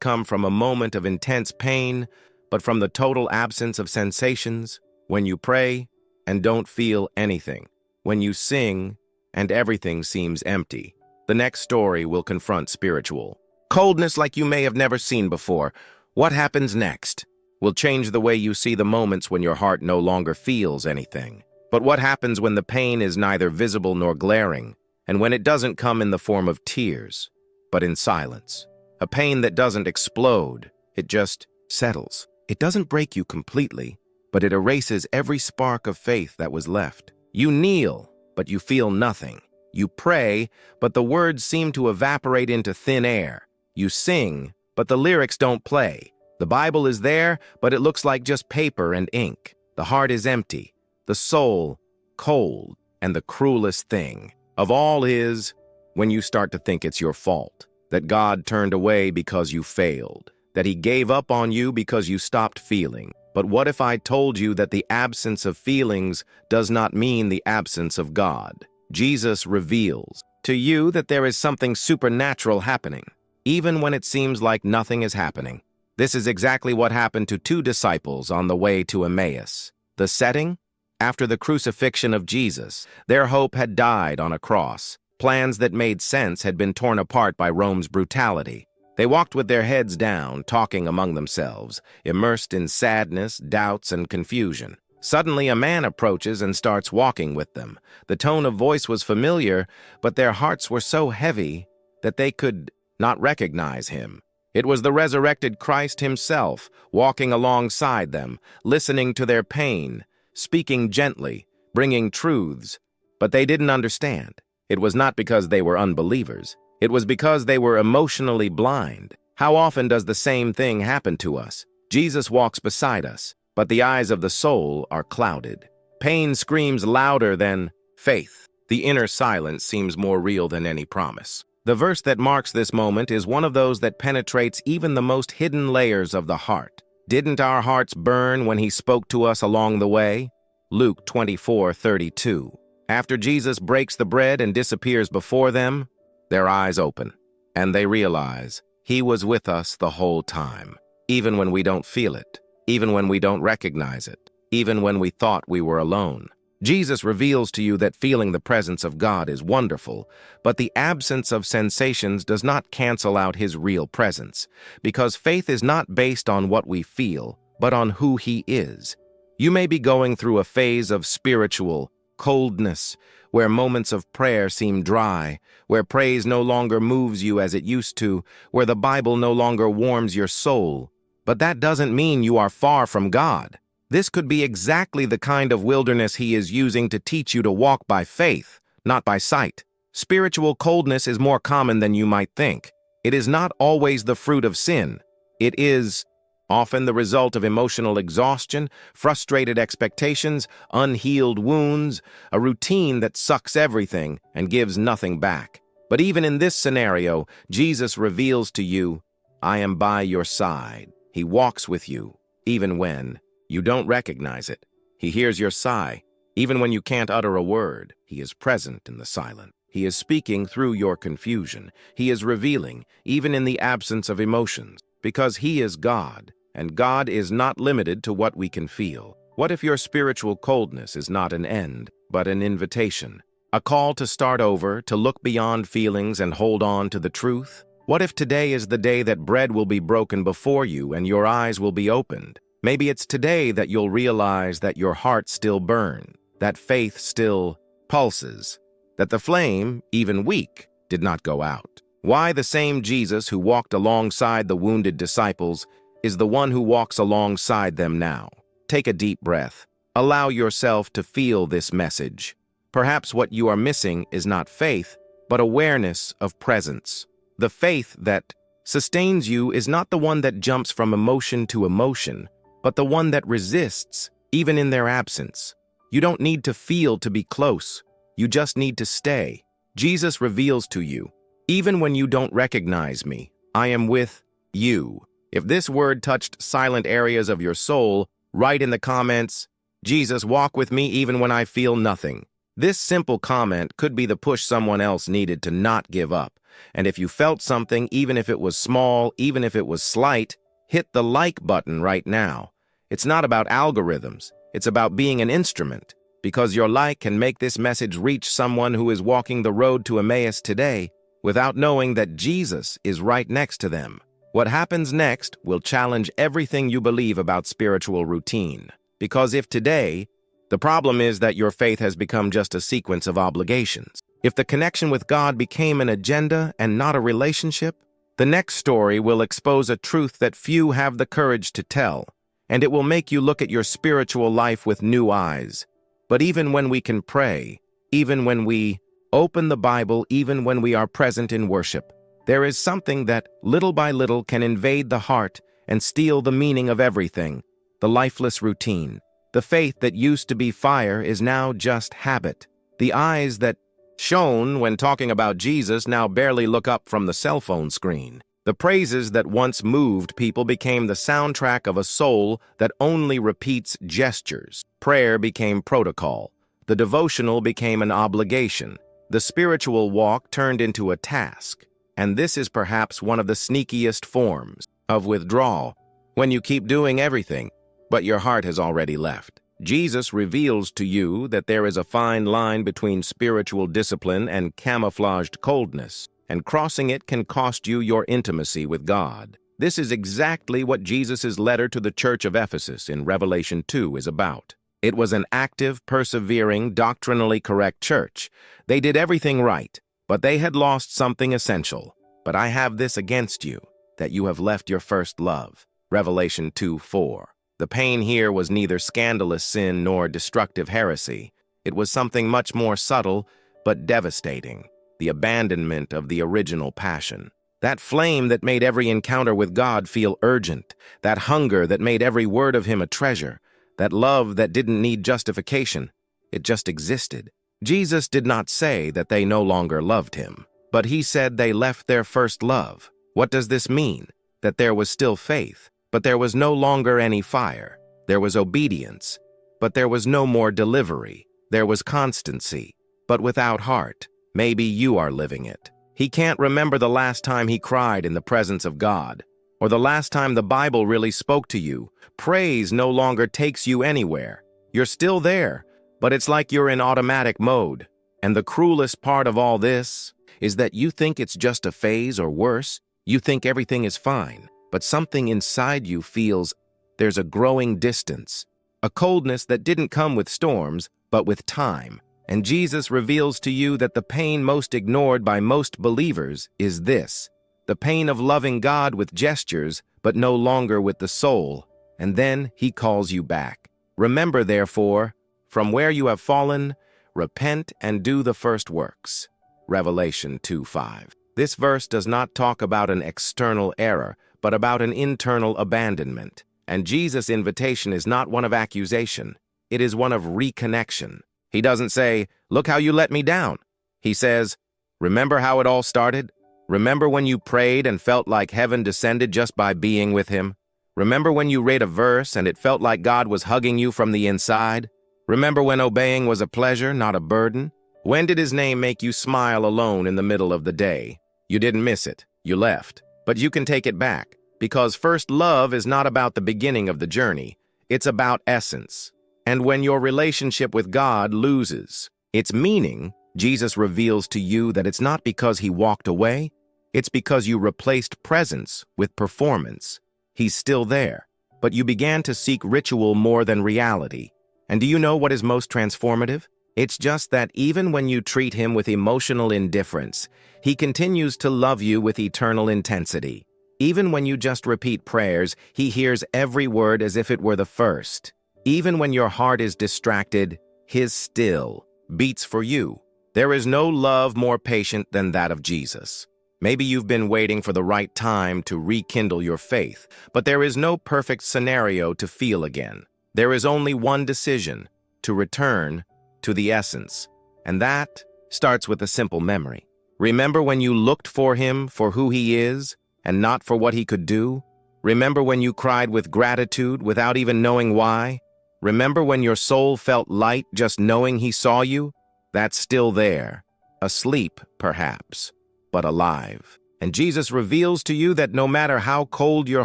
come from a moment of intense pain, but from the total absence of sensations? When you pray and don't feel anything. When you sing and everything seems empty. The next story will confront spiritual coldness like you may have never seen before. What happens next will change the way you see the moments when your heart no longer feels anything. But what happens when the pain is neither visible nor glaring, and when it doesn't come in the form of tears, but in silence? A pain that doesn't explode, it just settles. It doesn't break you completely, but it erases every spark of faith that was left. You kneel, but you feel nothing. You pray, but the words seem to evaporate into thin air. You sing, but the lyrics don't play. The Bible is there, but it looks like just paper and ink. The heart is empty, the soul cold, and the cruelest thing of all is when you start to think it's your fault, that God turned away because you failed, that He gave up on you because you stopped feeling. But what if I told you that the absence of feelings does not mean the absence of God? Jesus reveals to you that there is something supernatural happening, even when it seems like nothing is happening. This is exactly what happened to two disciples on the way to Emmaus. The setting? After the crucifixion of Jesus, their hope had died on a cross. Plans that made sense had been torn apart by Rome's brutality. They walked with their heads down, talking among themselves, immersed in sadness, doubts, and confusion. Suddenly, a man approaches and starts walking with them. The tone of voice was familiar, but their hearts were so heavy that they could not recognize him. It was the resurrected Christ Himself, walking alongside them, listening to their pain, speaking gently, bringing truths. But they didn't understand. It was not because they were unbelievers. It was because they were emotionally blind. How often does the same thing happen to us? Jesus walks beside us, but the eyes of the soul are clouded. Pain screams louder than faith. The inner silence seems more real than any promise. The verse that marks this moment is one of those that penetrates even the most hidden layers of the heart. Didn't our hearts burn when He spoke to us along the way? Luke 24:32. After Jesus breaks the bread and disappears before them, their eyes open, and they realize He was with us the whole time, even when we don't feel it, even when we don't recognize it, even when we thought we were alone. Jesus reveals to you that feeling the presence of God is wonderful, but the absence of sensations does not cancel out His real presence, because faith is not based on what we feel, but on who He is. You may be going through a phase of spiritual coldness, where moments of prayer seem dry, where praise no longer moves you as it used to, where the Bible no longer warms your soul. But that doesn't mean you are far from God. This could be exactly the kind of wilderness He is using to teach you to walk by faith, not by sight. Spiritual coldness is more common than you might think. It is not always the fruit of sin. It is often the result of emotional exhaustion, frustrated expectations, unhealed wounds, a routine that sucks everything and gives nothing back. But even in this scenario, Jesus reveals to you, I am by your side. He walks with you, even when you don't recognize it. He hears your sigh. Even when you can't utter a word, He is present in the silence. He is speaking through your confusion. He is revealing, even in the absence of emotions, because He is God, and God is not limited to what we can feel. What if your spiritual coldness is not an end, but an invitation? A call to start over, to look beyond feelings and hold on to the truth? What if today is the day that bread will be broken before you and your eyes will be opened? Maybe it's today that you'll realize that your heart still burns, that faith still pulses, that the flame, even weak, did not go out. Why the same Jesus who walked alongside the wounded disciples is the one who walks alongside them now. Take a deep breath. Allow yourself to feel this message. Perhaps what you are missing is not faith, but awareness of presence. The faith that sustains you is not the one that jumps from emotion to emotion, but the one that resists, even in their absence. You don't need to feel to be close. You just need to stay. Jesus reveals to you, Even when you don't recognize me, I am with you. If this word touched silent areas of your soul, write in the comments, Jesus, walk with me even when I feel nothing. This simple comment could be the push someone else needed to not give up. And if you felt something, even if it was small, even if it was slight, hit the like button right now. It's not about algorithms. It's about being an instrument, because your like can make this message reach someone who is walking the road to Emmaus today without knowing that Jesus is right next to them. What happens next will challenge everything you believe about spiritual routine. Because if today, the problem is that your faith has become just a sequence of obligations. If the connection with God became an agenda and not a relationship, the next story will expose a truth that few have the courage to tell, and it will make you look at your spiritual life with new eyes. But even when we can pray, even when we open the Bible, even when we are present in worship, there is something that, little by little, can invade the heart and steal the meaning of everything, the lifeless routine. The faith that used to be fire is now just habit. The eyes that shone when talking about Jesus now barely look up from the cell phone screen. The praises that once moved people became the soundtrack of a soul that only repeats gestures. Prayer became protocol. The devotional became an obligation. The spiritual walk turned into a task. And this is perhaps one of the sneakiest forms of withdrawal, when you keep doing everything, but your heart has already left. Jesus reveals to you that there is a fine line between spiritual discipline and camouflaged coldness, and crossing it can cost you your intimacy with God. This is exactly what Jesus' letter to the church of Ephesus in Revelation 2 is about. It was an active, persevering, doctrinally correct church. They did everything right, but they had lost something essential. But I have this against you, that you have left your first love. Revelation 2:4. The pain here was neither scandalous sin nor destructive heresy. It was something much more subtle but devastating, the abandonment of the original passion. That flame that made every encounter with God feel urgent, that hunger that made every word of Him a treasure, that love that didn't need justification. It just existed. Jesus did not say that they no longer loved Him, but He said they left their first love. What does this mean? That there was still faith, but there was no longer any fire. There was obedience, but there was no more delivery. There was constancy, but without heart. Maybe you are living it. He can't remember the last time he cried in the presence of God, or the last time the Bible really spoke to you. Praise no longer takes you anywhere. You're still there, but it's like you're in automatic mode. And the cruelest part of all this is that you think it's just a phase, or worse, you think everything is fine. But something inside you feels there's a growing distance, a coldness that didn't come with storms, but with time. And Jesus reveals to you that the pain most ignored by most believers is this: the pain of loving God with gestures, but no longer with the soul. And then He calls you back. Remember, therefore, from where you have fallen, repent and do the first works. Revelation 2:5. This verse does not talk about an external error, but about an internal abandonment. And Jesus' invitation is not one of accusation. It is one of reconnection. He doesn't say, "Look how you let me down." He says, "Remember how it all started? Remember when you prayed and felt like heaven descended just by being with Him? Remember when you read a verse and it felt like God was hugging you from the inside? Remember when obeying was a pleasure, not a burden? When did His name make you smile alone in the middle of the day? You didn't miss it. You left. But you can take it back, because first love is not about the beginning of the journey. It's about essence. And when your relationship with God loses its meaning, Jesus reveals to you that it's not because He walked away, it's because you replaced presence with performance. He's still there, but you began to seek ritual more than reality. And do you know what is most transformative? It's just that even when you treat Him with emotional indifference, He continues to love you with eternal intensity. Even when you just repeat prayers, He hears every word as if it were the first. Even when your heart is distracted, His still beats for you. There is no love more patient than that of Jesus. Maybe you've been waiting for the right time to rekindle your faith, but there is no perfect scenario to feel again. There is only one decision: to return to the essence. And that starts with a simple memory. Remember when you looked for him for who he is and not for what he could do? Remember when you cried with gratitude without even knowing why? Remember when your soul felt light just knowing he saw you? That's still there. Asleep, perhaps, but alive. And Jesus reveals to you that no matter how cold your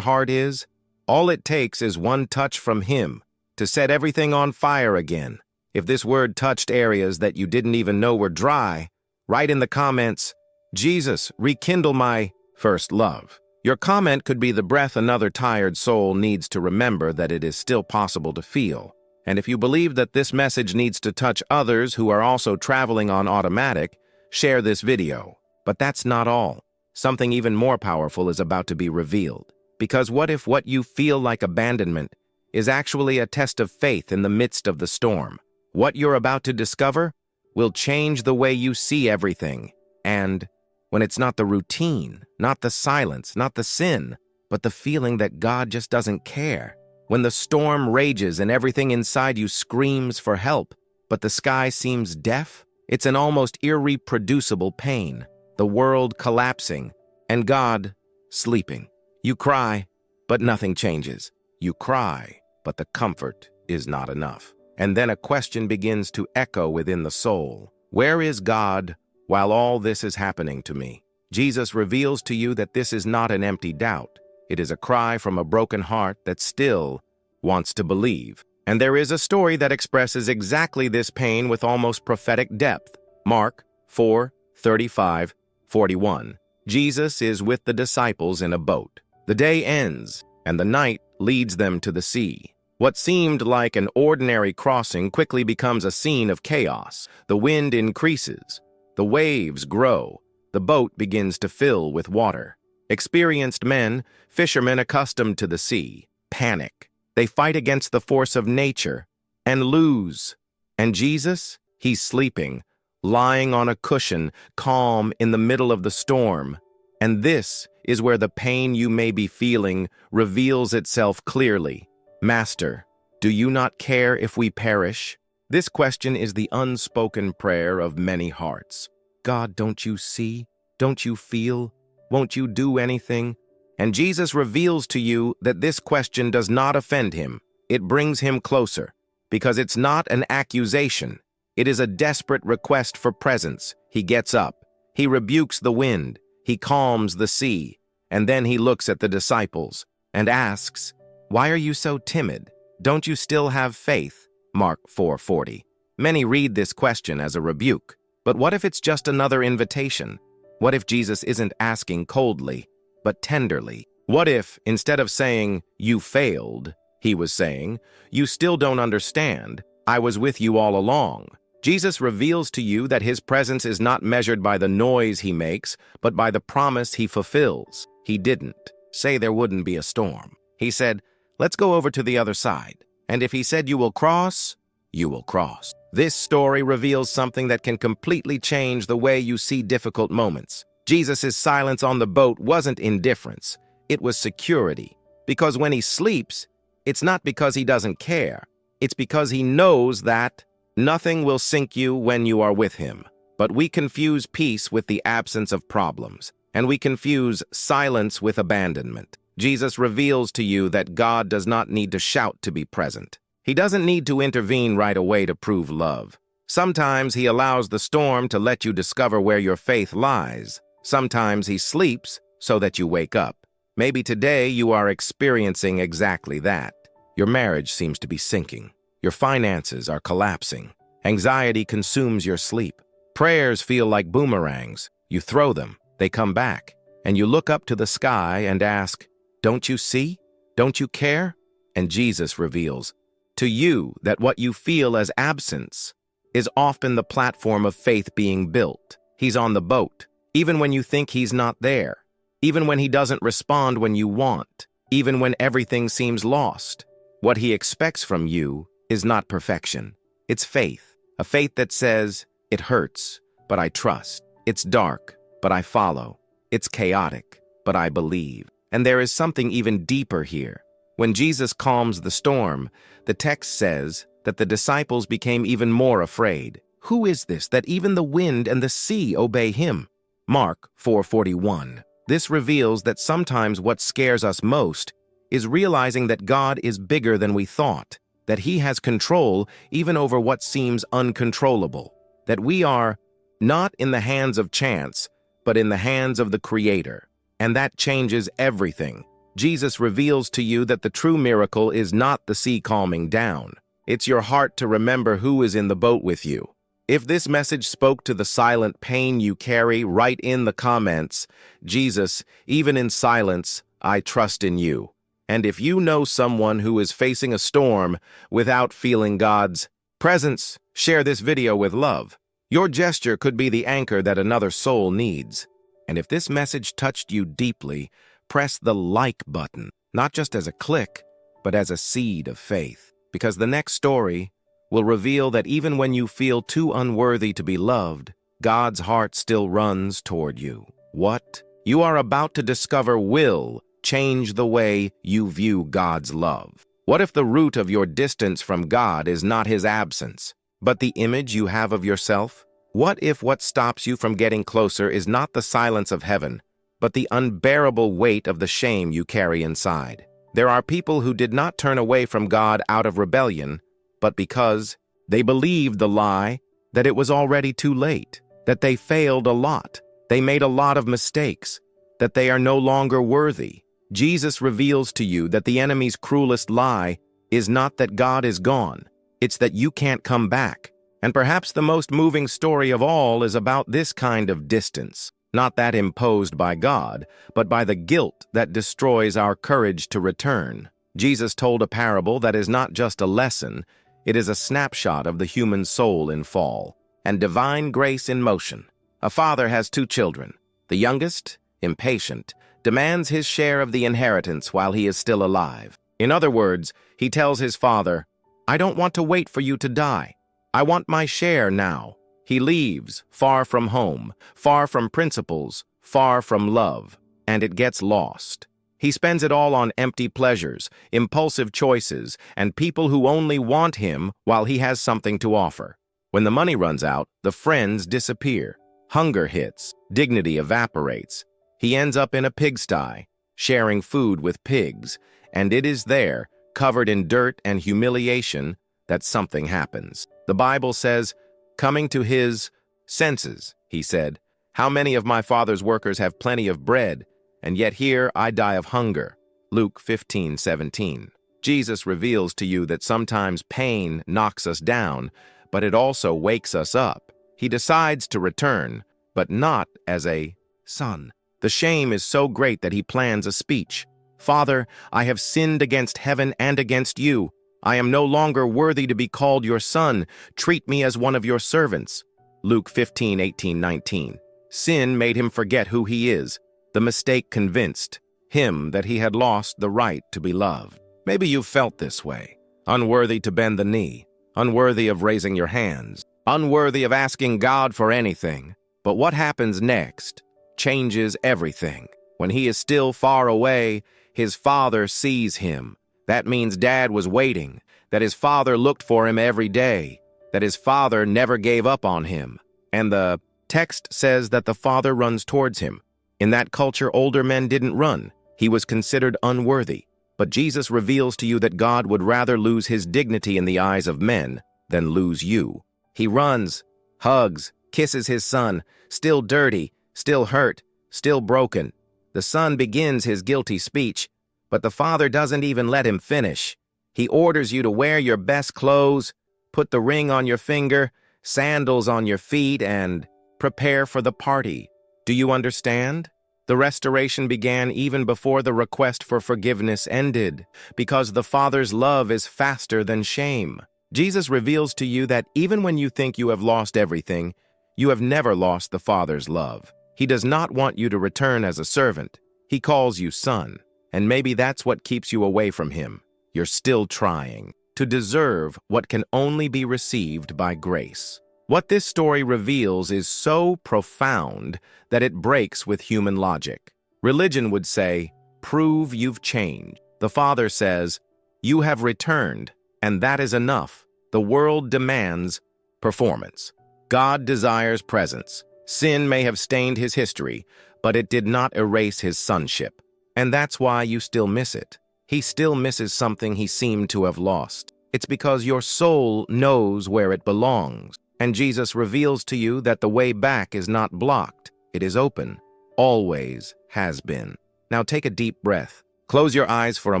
heart is, all it takes is one touch from him to set everything on fire again. If this word touched areas that you didn't even know were dry, write in the comments, "Jesus, rekindle my first love." Your comment could be the breath another tired soul needs to remember that it is still possible to feel. And if you believe that this message needs to touch others who are also traveling on automatic, share this video. But that's not all. Something even more powerful is about to be revealed. Because what if what you feel like abandonment is actually a test of faith in the midst of the storm? What you're about to discover will change the way you see everything. And when it's not the routine, not the silence, not the sin, but the feeling that God just doesn't care. When the storm rages and everything inside you screams for help, but the sky seems deaf, it's an almost irreproducible pain. The world collapsing, and God sleeping. You cry, but nothing changes. You cry, but the comfort is not enough. And then a question begins to echo within the soul. Where is God while all this is happening to me? Jesus reveals to you that this is not an empty doubt. It is a cry from a broken heart that still wants to believe. And there is a story that expresses exactly this pain with almost prophetic depth. Mark 4:35-41. Jesus is with the disciples in a boat. The day ends, and the night leads them to the sea. What seemed like an ordinary crossing quickly becomes a scene of chaos. The wind increases. The waves grow. The boat begins to fill with water. Experienced men, fishermen accustomed to the sea, panic. They fight against the force of nature and lose. And Jesus? He's sleeping, lying on a cushion, calm in the middle of the storm. And this is where the pain you may be feeling reveals itself clearly. Master, do you not care if we perish? This question is the unspoken prayer of many hearts. God, don't you see? Don't you feel? Won't you do anything? And Jesus reveals to you that this question does not offend him. It brings him closer, because it's not an accusation. It is a desperate request for presence. He gets up. He rebukes the wind. He calms the sea. And then he looks at the disciples and asks, "Why are you so timid? Don't you still have faith?" Mark 4:40. Many read this question as a rebuke. But what if it's just another invitation? What if Jesus isn't asking coldly, but tenderly? What if, instead of saying, "You failed," he was saying, "You still don't understand. I was with you all along." Jesus reveals to you that his presence is not measured by the noise he makes, but by the promise he fulfills. He didn't say there wouldn't be a storm. He said, "Let's go over to the other side." And if he said you will cross, you will cross. This story reveals something that can completely change the way you see difficult moments. Jesus' silence on the boat wasn't indifference. It was security. Because when he sleeps, it's not because he doesn't care. It's because he knows that nothing will sink you when you are with him. But we confuse peace with the absence of problems, and we confuse silence with abandonment. Jesus reveals to you that God does not need to shout to be present. He doesn't need to intervene right away to prove love. Sometimes he allows the storm to let you discover where your faith lies. Sometimes he sleeps so that you wake up. Maybe today you are experiencing exactly that. Your marriage seems to be sinking. Your finances are collapsing. Anxiety consumes your sleep. Prayers feel like boomerangs. You throw them, they come back. And you look up to the sky and ask, "Don't you see? Don't you care?" And Jesus reveals to you that what you feel as absence is often the platform of faith being built. He's on the boat, even when you think he's not there, even when he doesn't respond when you want, even when everything seems lost. What he expects from you is not perfection. It's faith, a faith that says, "It hurts, but I trust. It's dark, but I follow. It's chaotic, but I believe." And there is something even deeper here. When Jesus calms the storm, the text says that the disciples became even more afraid. Who is this that even the wind and the sea obey him? Mark 4:41. This reveals that sometimes what scares us most is realizing that God is bigger than we thought, that He has control even over what seems uncontrollable, that we are not in the hands of chance, but in the hands of the Creator. And that changes everything. Jesus reveals to you that the true miracle is not the sea calming down. It's your heart to remember who is in the boat with you. If this message spoke to the silent pain you carry, write in the comments, "Jesus, even in silence, I trust in you." And if you know someone who is facing a storm without feeling God's presence, share this video with love. Your gesture could be the anchor that another soul needs. And if this message touched you deeply, press the like button, not just as a click, but as a seed of faith. Because the next story will reveal that even when you feel too unworthy to be loved, God's heart still runs toward you. What you are about to discover will change the way you view God's love. What if the root of your distance from God is not His absence, but the image you have of yourself? What if what stops you from getting closer is not the silence of heaven, but the unbearable weight of the shame you carry inside? There are people who did not turn away from God out of rebellion, but because they believed the lie that it was already too late, that they failed a lot, they made a lot of mistakes, that they are no longer worthy. Jesus reveals to you that the enemy's cruelest lie is not that God is gone, it's that you can't come back. And perhaps the most moving story of all is about this kind of distance, not that imposed by God, but by the guilt that destroys our courage to return. Jesus told a parable that is not just a lesson, it is a snapshot of the human soul in fall and divine grace in motion. A father has two children. The youngest, impatient, demands his share of the inheritance while he is still alive. In other words, he tells his father, "I don't want to wait for you to die. I want my share now." He leaves, far from home, far from principles, far from love, and it gets lost. He spends it all on empty pleasures, impulsive choices, and people who only want him while he has something to offer. When the money runs out, the friends disappear. Hunger hits, dignity evaporates. He ends up in a pigsty, sharing food with pigs, and it is there, covered in dirt and humiliation, that something happens. The Bible says, "Coming to his senses," he said, "How many of my father's workers have plenty of bread, and yet here I die of hunger." Luke 15:17. Jesus reveals to you that sometimes pain knocks us down, but it also wakes us up. He decides to return, but not as a son. The shame is so great that he plans a speech. "Father, I have sinned against heaven and against you. I am no longer worthy to be called your son. Treat me as one of your servants." Luke 15:18-19. Sin made him forget who he is. The mistake convinced him that he had lost the right to be loved. Maybe you've felt this way. Unworthy to bend the knee. Unworthy of raising your hands. Unworthy of asking God for anything. But what happens next changes everything. When he is still far away, his father sees him. That means Dad was waiting, that his father looked for him every day, that his father never gave up on him. And the text says that the father runs towards him. In that culture, older men didn't run. He was considered unworthy. But Jesus reveals to you that God would rather lose his dignity in the eyes of men than lose you. He runs, hugs, kisses his son, still dirty, still hurt, still broken. The son begins his guilty speech, but the father doesn't even let him finish. He orders you to wear your best clothes, put the ring on your finger, sandals on your feet, and prepare for the party. Do you understand? The restoration began even before the request for forgiveness ended, because the Father's love is faster than shame. Jesus reveals to you that even when you think you have lost everything, you have never lost the Father's love. He does not want you to return as a servant. He calls you son, and maybe that's what keeps you away from him. You're still trying to deserve what can only be received by grace. What this story reveals is so profound that it breaks with human logic. Religion would say, "Prove you've changed." The Father says, "You have returned, and that is enough." The world demands performance. God desires presence. Sin may have stained his history, but it did not erase his sonship. And that's why you still miss it. He still misses something he seemed to have lost. It's because your soul knows where it belongs. And Jesus reveals to you that the way back is not blocked. It is open. Always has been. Now take a deep breath. Close your eyes for a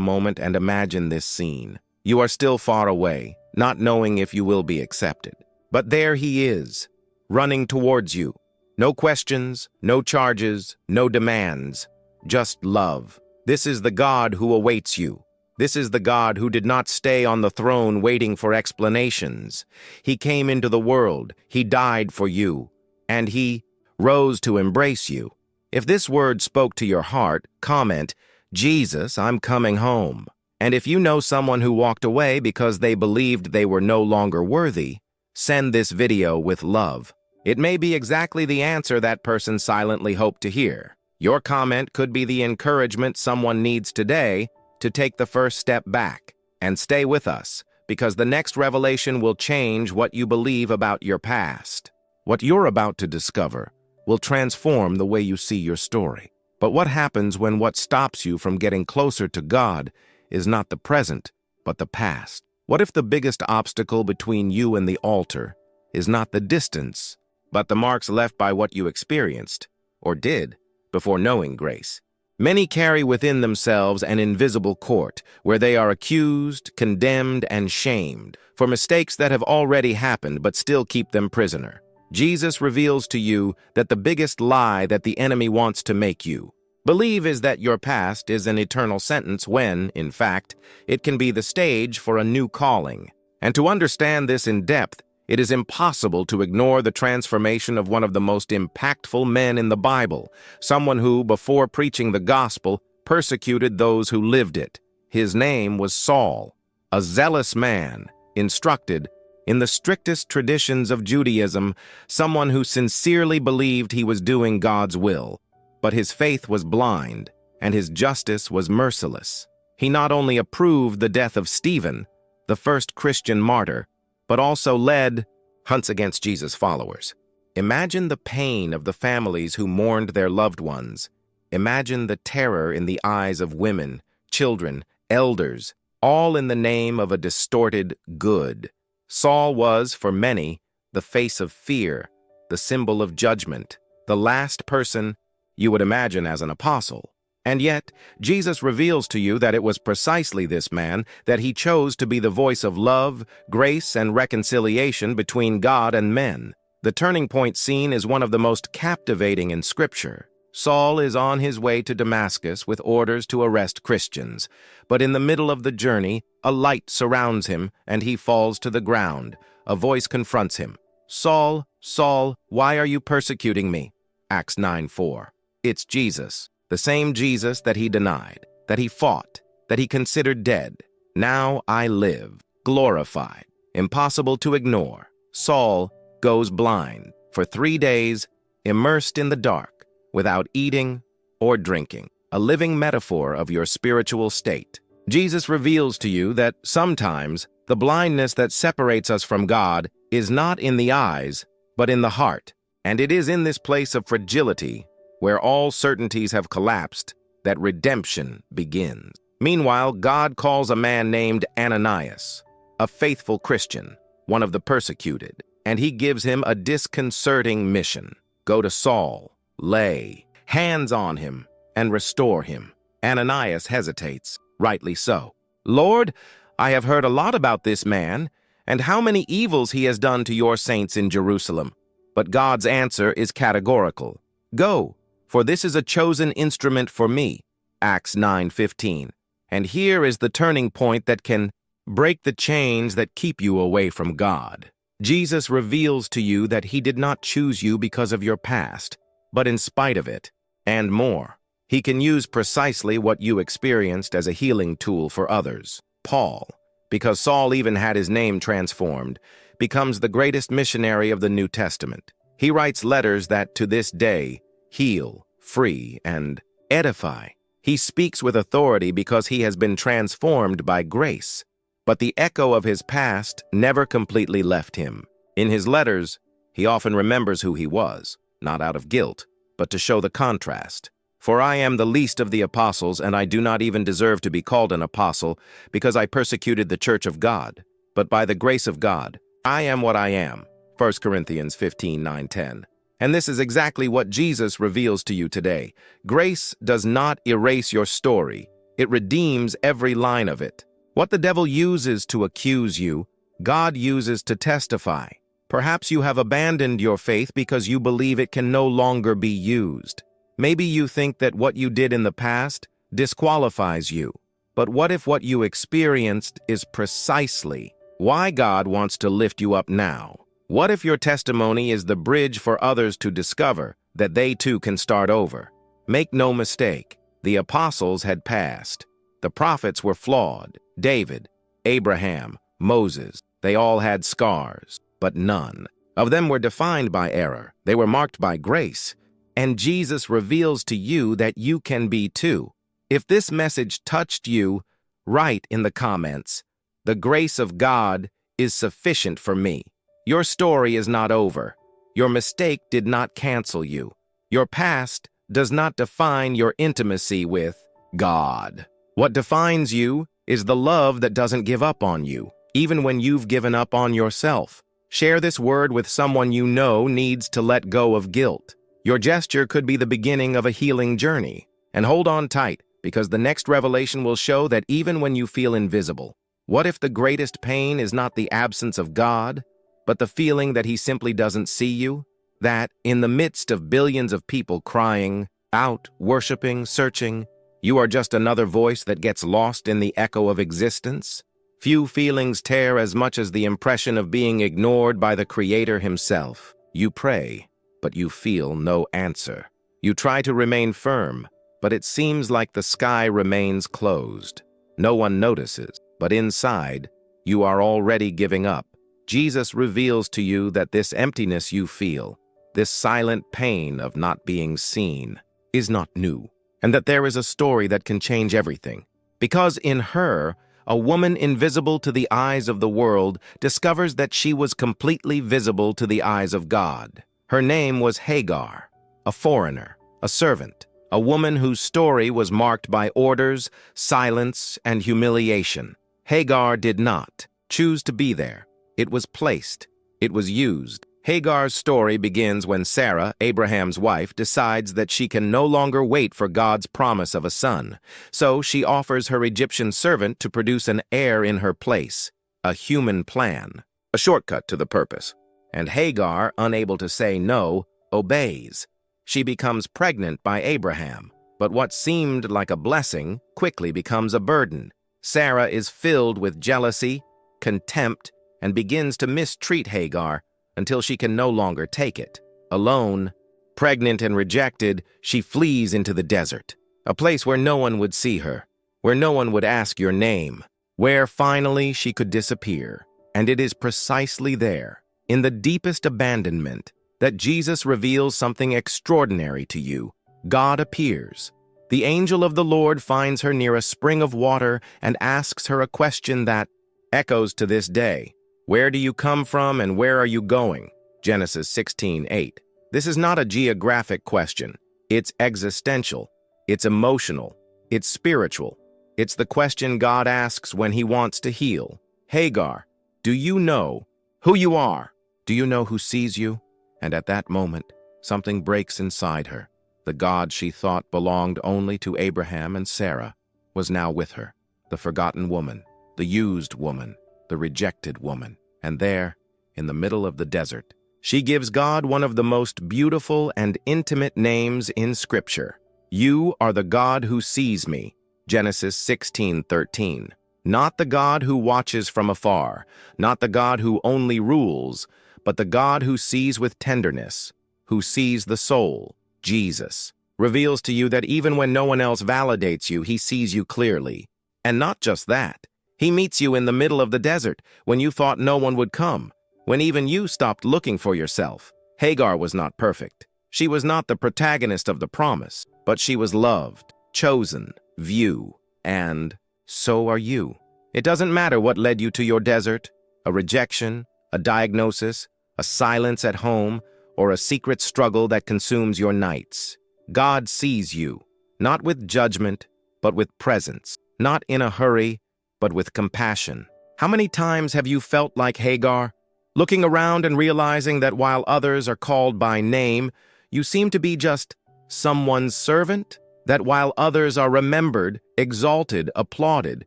moment and imagine this scene. You are still far away, not knowing if you will be accepted. But there he is, running towards you. No questions, no charges, no demands, just love. This is the God who awaits you. This is the God who did not stay on the throne waiting for explanations. He came into the world, he died for you, and he rose to embrace you. If this word spoke to your heart, comment, "Jesus, I'm coming home." And if you know someone who walked away because they believed they were no longer worthy, send this video with love. It may be exactly the answer that person silently hoped to hear. Your comment could be the encouragement someone needs today to take the first step back. And stay with us, because the next revelation will change what you believe about your past. What you're about to discover will transform the way you see your story. But what happens when what stops you from getting closer to God is not the present, but the past? What if the biggest obstacle between you and the altar is not the distance, but the marks left by what you experienced, or did, before knowing grace? Many carry within themselves an invisible court, where they are accused, condemned, and shamed for mistakes that have already happened but still keep them prisoner. Jesus reveals to you that the biggest lie that the enemy wants to make you believe is that your past is an eternal sentence when, in fact, it can be the stage for a new calling. And to understand this in depth, it is impossible to ignore the transformation of one of the most impactful men in the Bible, someone who, before preaching the gospel, persecuted those who lived it. His name was Saul, a zealous man, instructed in the strictest traditions of Judaism, someone who sincerely believed he was doing God's will. But his faith was blind, and his justice was merciless. He not only approved the death of Stephen, the first Christian martyr, but also led hunts against Jesus' followers. Imagine the pain of the families who mourned their loved ones. Imagine the terror in the eyes of women, children, elders, all in the name of a distorted good. Saul was, for many, the face of fear, the symbol of judgment, the last person you would imagine as an apostle. And yet, Jesus reveals to you that it was precisely this man that he chose to be the voice of love, grace, and reconciliation between God and men. The turning point scene is one of the most captivating in Scripture. Saul is on his way to Damascus with orders to arrest Christians, but in the middle of the journey, a light surrounds him and he falls to the ground. A voice confronts him. "Saul, Saul, why are you persecuting me?" Acts 9:4. It's Jesus. The same Jesus that he denied, that he fought, that he considered dead. Now I live, glorified, impossible to ignore. Saul goes blind for 3 days, immersed in the dark, without eating or drinking, a living metaphor of your spiritual state. Jesus reveals to you that sometimes the blindness that separates us from God is not in the eyes, but in the heart. And it is in this place of fragility, where all certainties have collapsed, that redemption begins. Meanwhile, God calls a man named Ananias, a faithful Christian, one of the persecuted, and he gives him a disconcerting mission. Go to Saul, lay hands on him, and restore him. Ananias hesitates, rightly so. "Lord, I have heard a lot about this man, and how many evils he has done to your saints in Jerusalem." But God's answer is categorical. "Go, for this is a chosen instrument for me." Acts 9:15. And here is the turning point that can break the chains that keep you away from God. Jesus reveals to you that he did not choose you because of your past, but in spite of it, and more. He can use precisely what you experienced as a healing tool for others. Paul, because Saul even had his name transformed, becomes the greatest missionary of the New Testament. He writes letters that, to this day, heal, free, and edify. He speaks with authority because he has been transformed by grace. But the echo of his past never completely left him. In his letters, he often remembers who he was. not out of guilt, but to show the contrast. For I am the least of the apostles, and I do not even deserve to be called an apostle, because I persecuted the church of God. But by the grace of God, I am what I am. 1 Corinthians 15:9-10. And this is exactly what Jesus reveals to you today. Grace does not erase your story. It redeems every line of it. What the devil uses to accuse you, God uses to testify. Perhaps you have abandoned your faith because you believe it can no longer be used. Maybe you think that what you did in the past disqualifies you. But what if what you experienced is precisely why God wants to lift you up now? What if your testimony is the bridge for others to discover that they too can start over? Make no mistake, the apostles had passed. The prophets were flawed. David, Abraham, Moses, they all had scars, but none of them were defined by error. They were marked by grace. And Jesus reveals to you that you can be too. If this message touched you, write in the comments, "The grace of God is sufficient for me." Your story is not over. Your mistake did not cancel you. Your past does not define your intimacy with God. What defines you is the love that doesn't give up on you, even when you've given up on yourself. Share this word with someone you know needs to let go of guilt. Your gesture could be the beginning of a healing journey. And hold on tight, because the next revelation will show that even when you feel invisible, what if the greatest pain is not the absence of God, but the feeling that He simply doesn't see you? That, in the midst of billions of people crying, out, worshiping, searching, you are just another voice that gets lost in the echo of existence? Few feelings tear as much as the impression of being ignored by the Creator Himself. You pray, but you feel no answer. You try to remain firm, but it seems like the sky remains closed. No one notices, but inside, you are already giving up. Jesus reveals to you that this emptiness you feel, this silent pain of not being seen, is not new, and that there is a story that can change everything. Because in her, a woman invisible to the eyes of the world discovers that she was completely visible to the eyes of God. Her name was Hagar, a foreigner, a servant, a woman whose story was marked by orders, silence, and humiliation. Hagar did not choose to be there. It was placed. It was used. Hagar's story begins when Sarah, Abraham's wife, decides that she can no longer wait for God's promise of a son. So she offers her Egyptian servant to produce an heir in her place, a human plan, a shortcut to the purpose. And Hagar, unable to say no, obeys. She becomes pregnant by Abraham, but what seemed like a blessing quickly becomes a burden. Sarah is filled with jealousy, contempt, and begins to mistreat Hagar until she can no longer take it. Alone, pregnant and rejected, she flees into the desert, a place where no one would see her, where no one would ask your name, where finally she could disappear. And it is precisely there, in the deepest abandonment, that Jesus reveals something extraordinary to you. God appears. The angel of the Lord finds her near a spring of water and asks her a question that echoes to this day. Where do you come from and where are you going? Genesis 16:8. This is not a geographic question. It's existential. It's emotional. It's spiritual. It's the question God asks when He wants to heal. Hagar, do you know who you are? Do you know who sees you? And at that moment, something breaks inside her. The God she thought belonged only to Abraham and Sarah was now with her. The forgotten woman, the used woman, the rejected woman. And there, in the middle of the desert, she gives God one of the most beautiful and intimate names in Scripture. You are the God who sees me. Genesis 16:13. Not the God who watches from afar, not the God who only rules, but the God who sees with tenderness, who sees the soul. Jesus reveals to you that even when no one else validates you, He sees you clearly. And not just that, He meets you in the middle of the desert when you thought no one would come, when even you stopped looking for yourself. Hagar was not perfect. She was not the protagonist of the promise, but she was loved, chosen, viewed, and so are you. It doesn't matter what led you to your desert, a rejection, a diagnosis, a silence at home, or a secret struggle that consumes your nights. God sees you, not with judgment, but with presence, not in a hurry, but with compassion. How many times have you felt like Hagar, looking around and realizing that while others are called by name, you seem to be just someone's servant? That while others are remembered, exalted, applauded,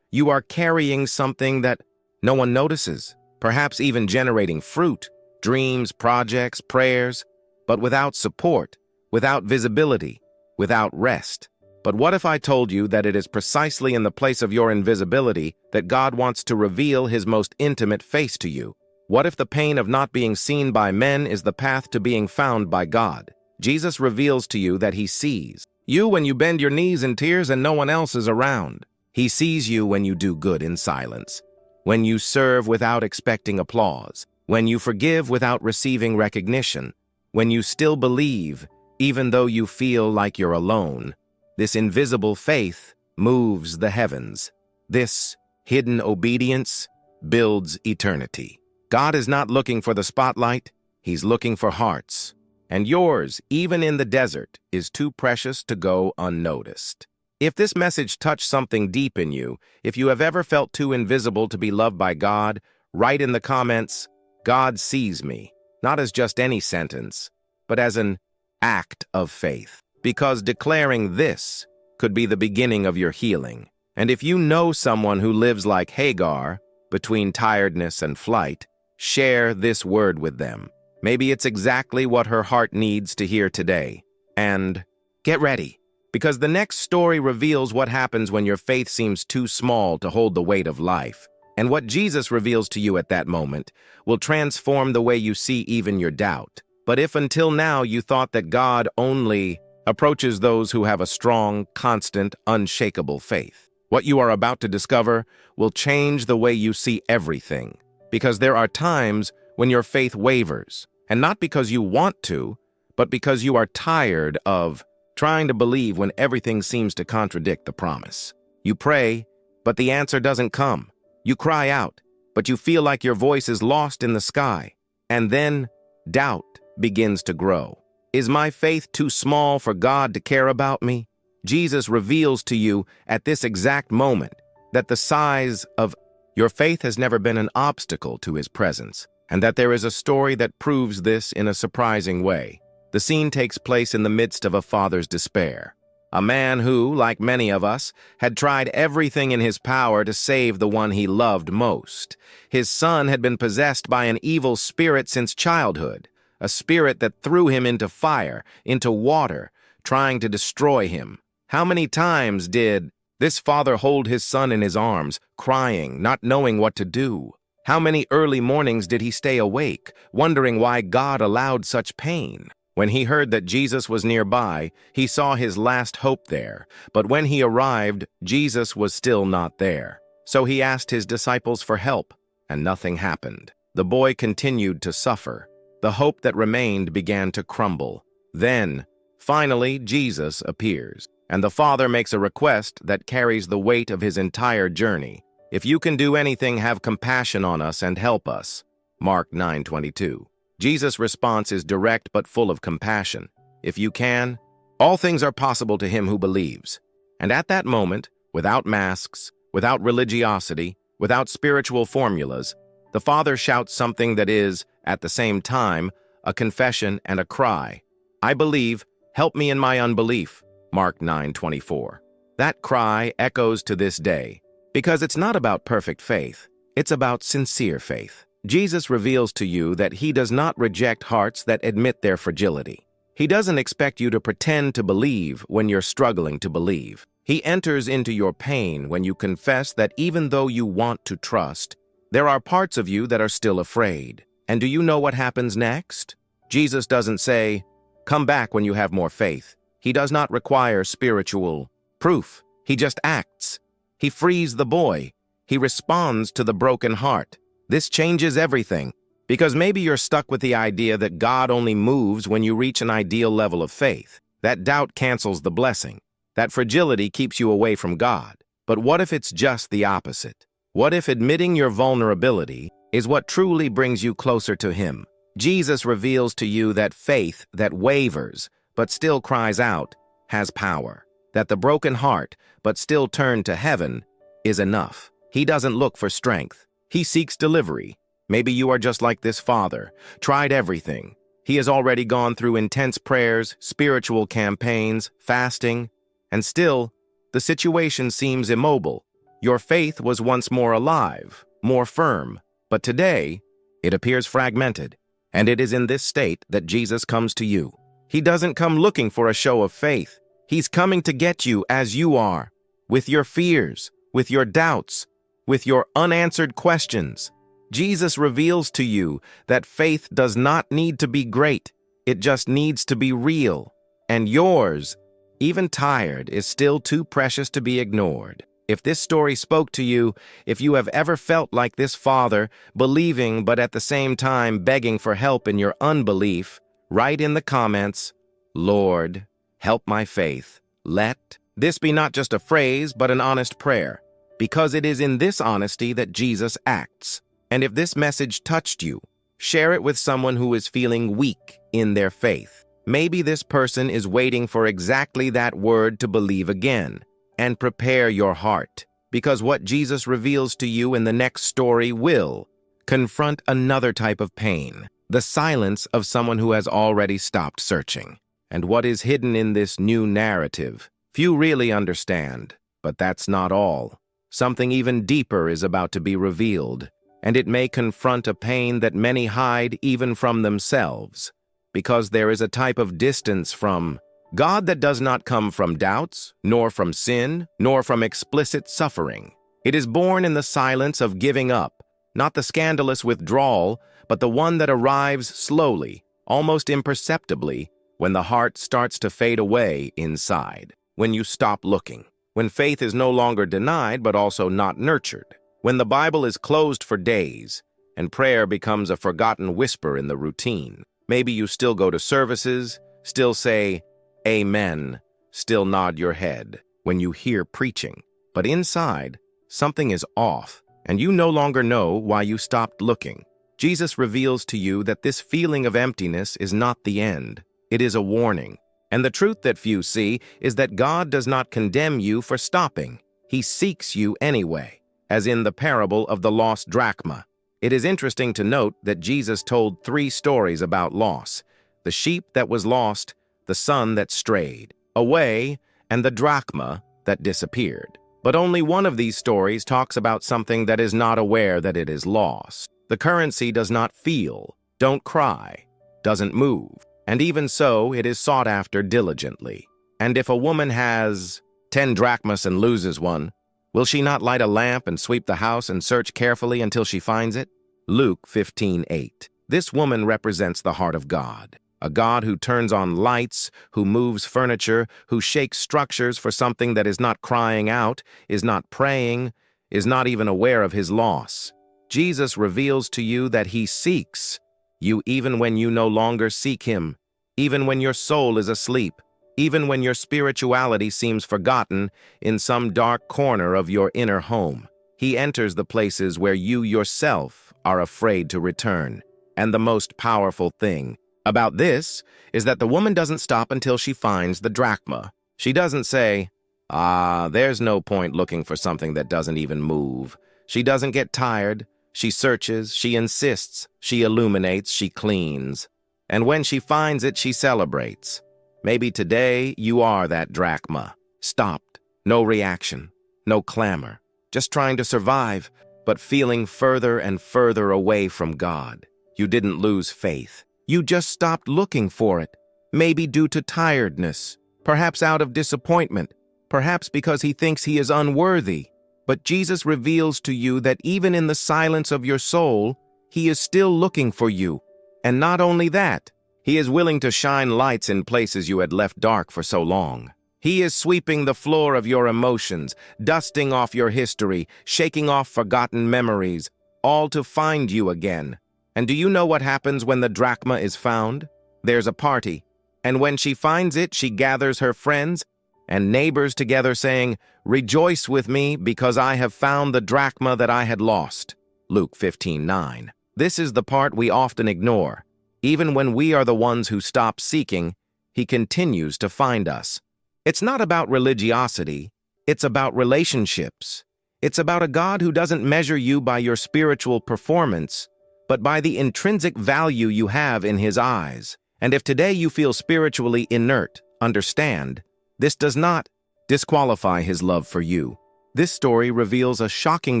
you are carrying something that no one notices, perhaps even generating fruit, dreams, projects, prayers, but without support, without visibility, without rest. But what if I told you that it is precisely in the place of your invisibility that God wants to reveal his most intimate face to you? What if the pain of not being seen by men is the path to being found by God? Jesus reveals to you that he sees you when you bend your knees in tears and no one else is around. He sees you when you do good in silence, when you serve without expecting applause, when you forgive without receiving recognition, when you still believe even though you feel like you're alone. This invisible faith moves the heavens. This hidden obedience builds eternity. God is not looking for the spotlight, he's looking for hearts. And yours, even in the desert, is too precious to go unnoticed. If this message touched something deep in you, if you have ever felt too invisible to be loved by God, write in the comments, "God sees me," not as just any sentence, but as an act of faith. Because declaring this could be the beginning of your healing. And if you know someone who lives like Hagar, between tiredness and flight, share this word with them. Maybe it's exactly what her heart needs to hear today. And get ready, because the next story reveals what happens when your faith seems too small to hold the weight of life. And what Jesus reveals to you at that moment will transform the way you see even your doubt. But if until now you thought that God only approaches those who have a strong, constant, unshakable faith, what you are about to discover will change the way you see everything. Because there are times when your faith wavers, and not because you want to, but because you are tired of trying to believe when everything seems to contradict the promise. You pray, but the answer doesn't come. You cry out, but you feel like your voice is lost in the sky. And then doubt begins to grow. Is my faith too small for God to care about me? Jesus reveals to you at this exact moment that the size of your faith has never been an obstacle to his presence, and that there is a story that proves this in a surprising way. The scene takes place in the midst of a father's despair. A man who, like many of us, had tried everything in his power to save the one he loved most. His son had been possessed by an evil spirit since childhood, a spirit that threw him into fire, into water, trying to destroy him. How many times did this father hold his son in his arms, crying, not knowing what to do? How many early mornings did he stay awake, wondering why God allowed such pain? When he heard that Jesus was nearby, he saw his last hope there. But when he arrived, Jesus was still not there. So he asked his disciples for help, and nothing happened. The boy continued to suffer. The hope that remained began to crumble. Then, finally, Jesus appears, and the Father makes a request that carries the weight of his entire journey. If you can do anything, have compassion on us and help us. Mark 9:22. Jesus' response is direct but full of compassion. If you can, all things are possible to him who believes. And at that moment, without masks, without religiosity, without spiritual formulas, the Father shouts something that is, at the same time, a confession and a cry. I believe, help me in my unbelief. Mark 9:24. That cry echoes to this day, because it's not about perfect faith, it's about sincere faith. Jesus reveals to you that he does not reject hearts that admit their fragility. He doesn't expect you to pretend to believe when you're struggling to believe. He enters into your pain when you confess that even though you want to trust, there are parts of you that are still afraid. And do you know what happens next? Jesus doesn't say, come back when you have more faith. He does not require spiritual proof. He just acts. He frees the boy. He responds to the broken heart. This changes everything, because maybe you're stuck with the idea that God only moves when you reach an ideal level of faith. That doubt cancels the blessing. That fragility keeps you away from God. But what if it's just the opposite? What if admitting your vulnerability is what truly brings you closer to him? Jesus reveals to you that faith that wavers, but still cries out, has power. That the broken heart, but still turned to heaven, is enough. He doesn't look for strength. He seeks delivery. Maybe you are just like this father, tried everything. He has already gone through intense prayers, spiritual campaigns, fasting, and still, the situation seems immobile. Your faith was once more alive, more firm, but today, it appears fragmented. And it is in this state that Jesus comes to you. He doesn't come looking for a show of faith. He's coming to get you as you are, with your fears, with your doubts, with your unanswered questions. Jesus reveals to you that faith does not need to be great. It just needs to be real. And yours, even tired, is still too precious to be ignored. If this story spoke to you, if you have ever felt like this father, believing but at the same time begging for help in your unbelief, write in the comments, "Lord, help my faith." Let this be not just a phrase but an honest prayer, because it is in this honesty that Jesus acts. And if this message touched you, share it with someone who is feeling weak in their faith. Maybe this person is waiting for exactly that word to believe again. And prepare your heart, because what Jesus reveals to you in the next story will confront another type of pain, the silence of someone who has already stopped searching. And what is hidden in this new narrative, few really understand, but that's not all. Something even deeper is about to be revealed, and it may confront a pain that many hide even from themselves, because there is a type of distance from God that does not come from doubts, nor from sin, nor from explicit suffering. It is born in the silence of giving up, not the scandalous withdrawal, but the one that arrives slowly, almost imperceptibly, when the heart starts to fade away inside, when you stop looking, when faith is no longer denied but also not nurtured, when the Bible is closed for days, and prayer becomes a forgotten whisper in the routine. Maybe you still go to services, still say, "Amen," still nod your head when you hear preaching. But inside, something is off, and you no longer know why you stopped looking. Jesus reveals to you that this feeling of emptiness is not the end. It is a warning. And the truth that few see is that God does not condemn you for stopping. He seeks you anyway, as in the parable of the lost drachma. It is interesting to note that Jesus told 3 stories about loss: the sheep that was lost, the son that strayed away, and the drachma that disappeared. But only one of these stories talks about something that is not aware that it is lost. The currency does not feel, don't cry, doesn't move, and even so, it is sought after diligently. And if a woman has 10 drachmas and loses one, will she not light a lamp and sweep the house and search carefully until she finds it? Luke 15:8. This woman represents the heart of God. A God who turns on lights, who moves furniture, who shakes structures for something that is not crying out, is not praying, is not even aware of his loss. Jesus reveals to you that he seeks you even when you no longer seek him, even when your soul is asleep, even when your spirituality seems forgotten in some dark corner of your inner home. He enters the places where you yourself are afraid to return. And the most powerful thing about this is that the woman doesn't stop until she finds the drachma. She doesn't say, there's no point looking for something that doesn't even move. She doesn't get tired. She searches, she insists, she illuminates, she cleans. And when she finds it, she celebrates. Maybe today you are that drachma. Stopped, no reaction, no clamor, just trying to survive, but feeling further and further away from God. You didn't lose faith. You just stopped looking for it, maybe due to tiredness, perhaps out of disappointment, perhaps because he thinks he is unworthy. But Jesus reveals to you that even in the silence of your soul, he is still looking for you. And not only that, he is willing to shine lights in places you had left dark for so long. He is sweeping the floor of your emotions, dusting off your history, shaking off forgotten memories, all to find you again. And do you know what happens when the drachma is found? There's a party. And when she finds it, she gathers her friends and neighbors together saying, "Rejoice with me because I have found the drachma that I had lost." Luke 15:9. This is the part we often ignore. Even when we are the ones who stop seeking, he continues to find us. It's not about religiosity, it's about relationships. It's about a God who doesn't measure you by your spiritual performance, but by the intrinsic value you have in his eyes. And if today you feel spiritually inert, understand, this does not disqualify his love for you. This story reveals a shocking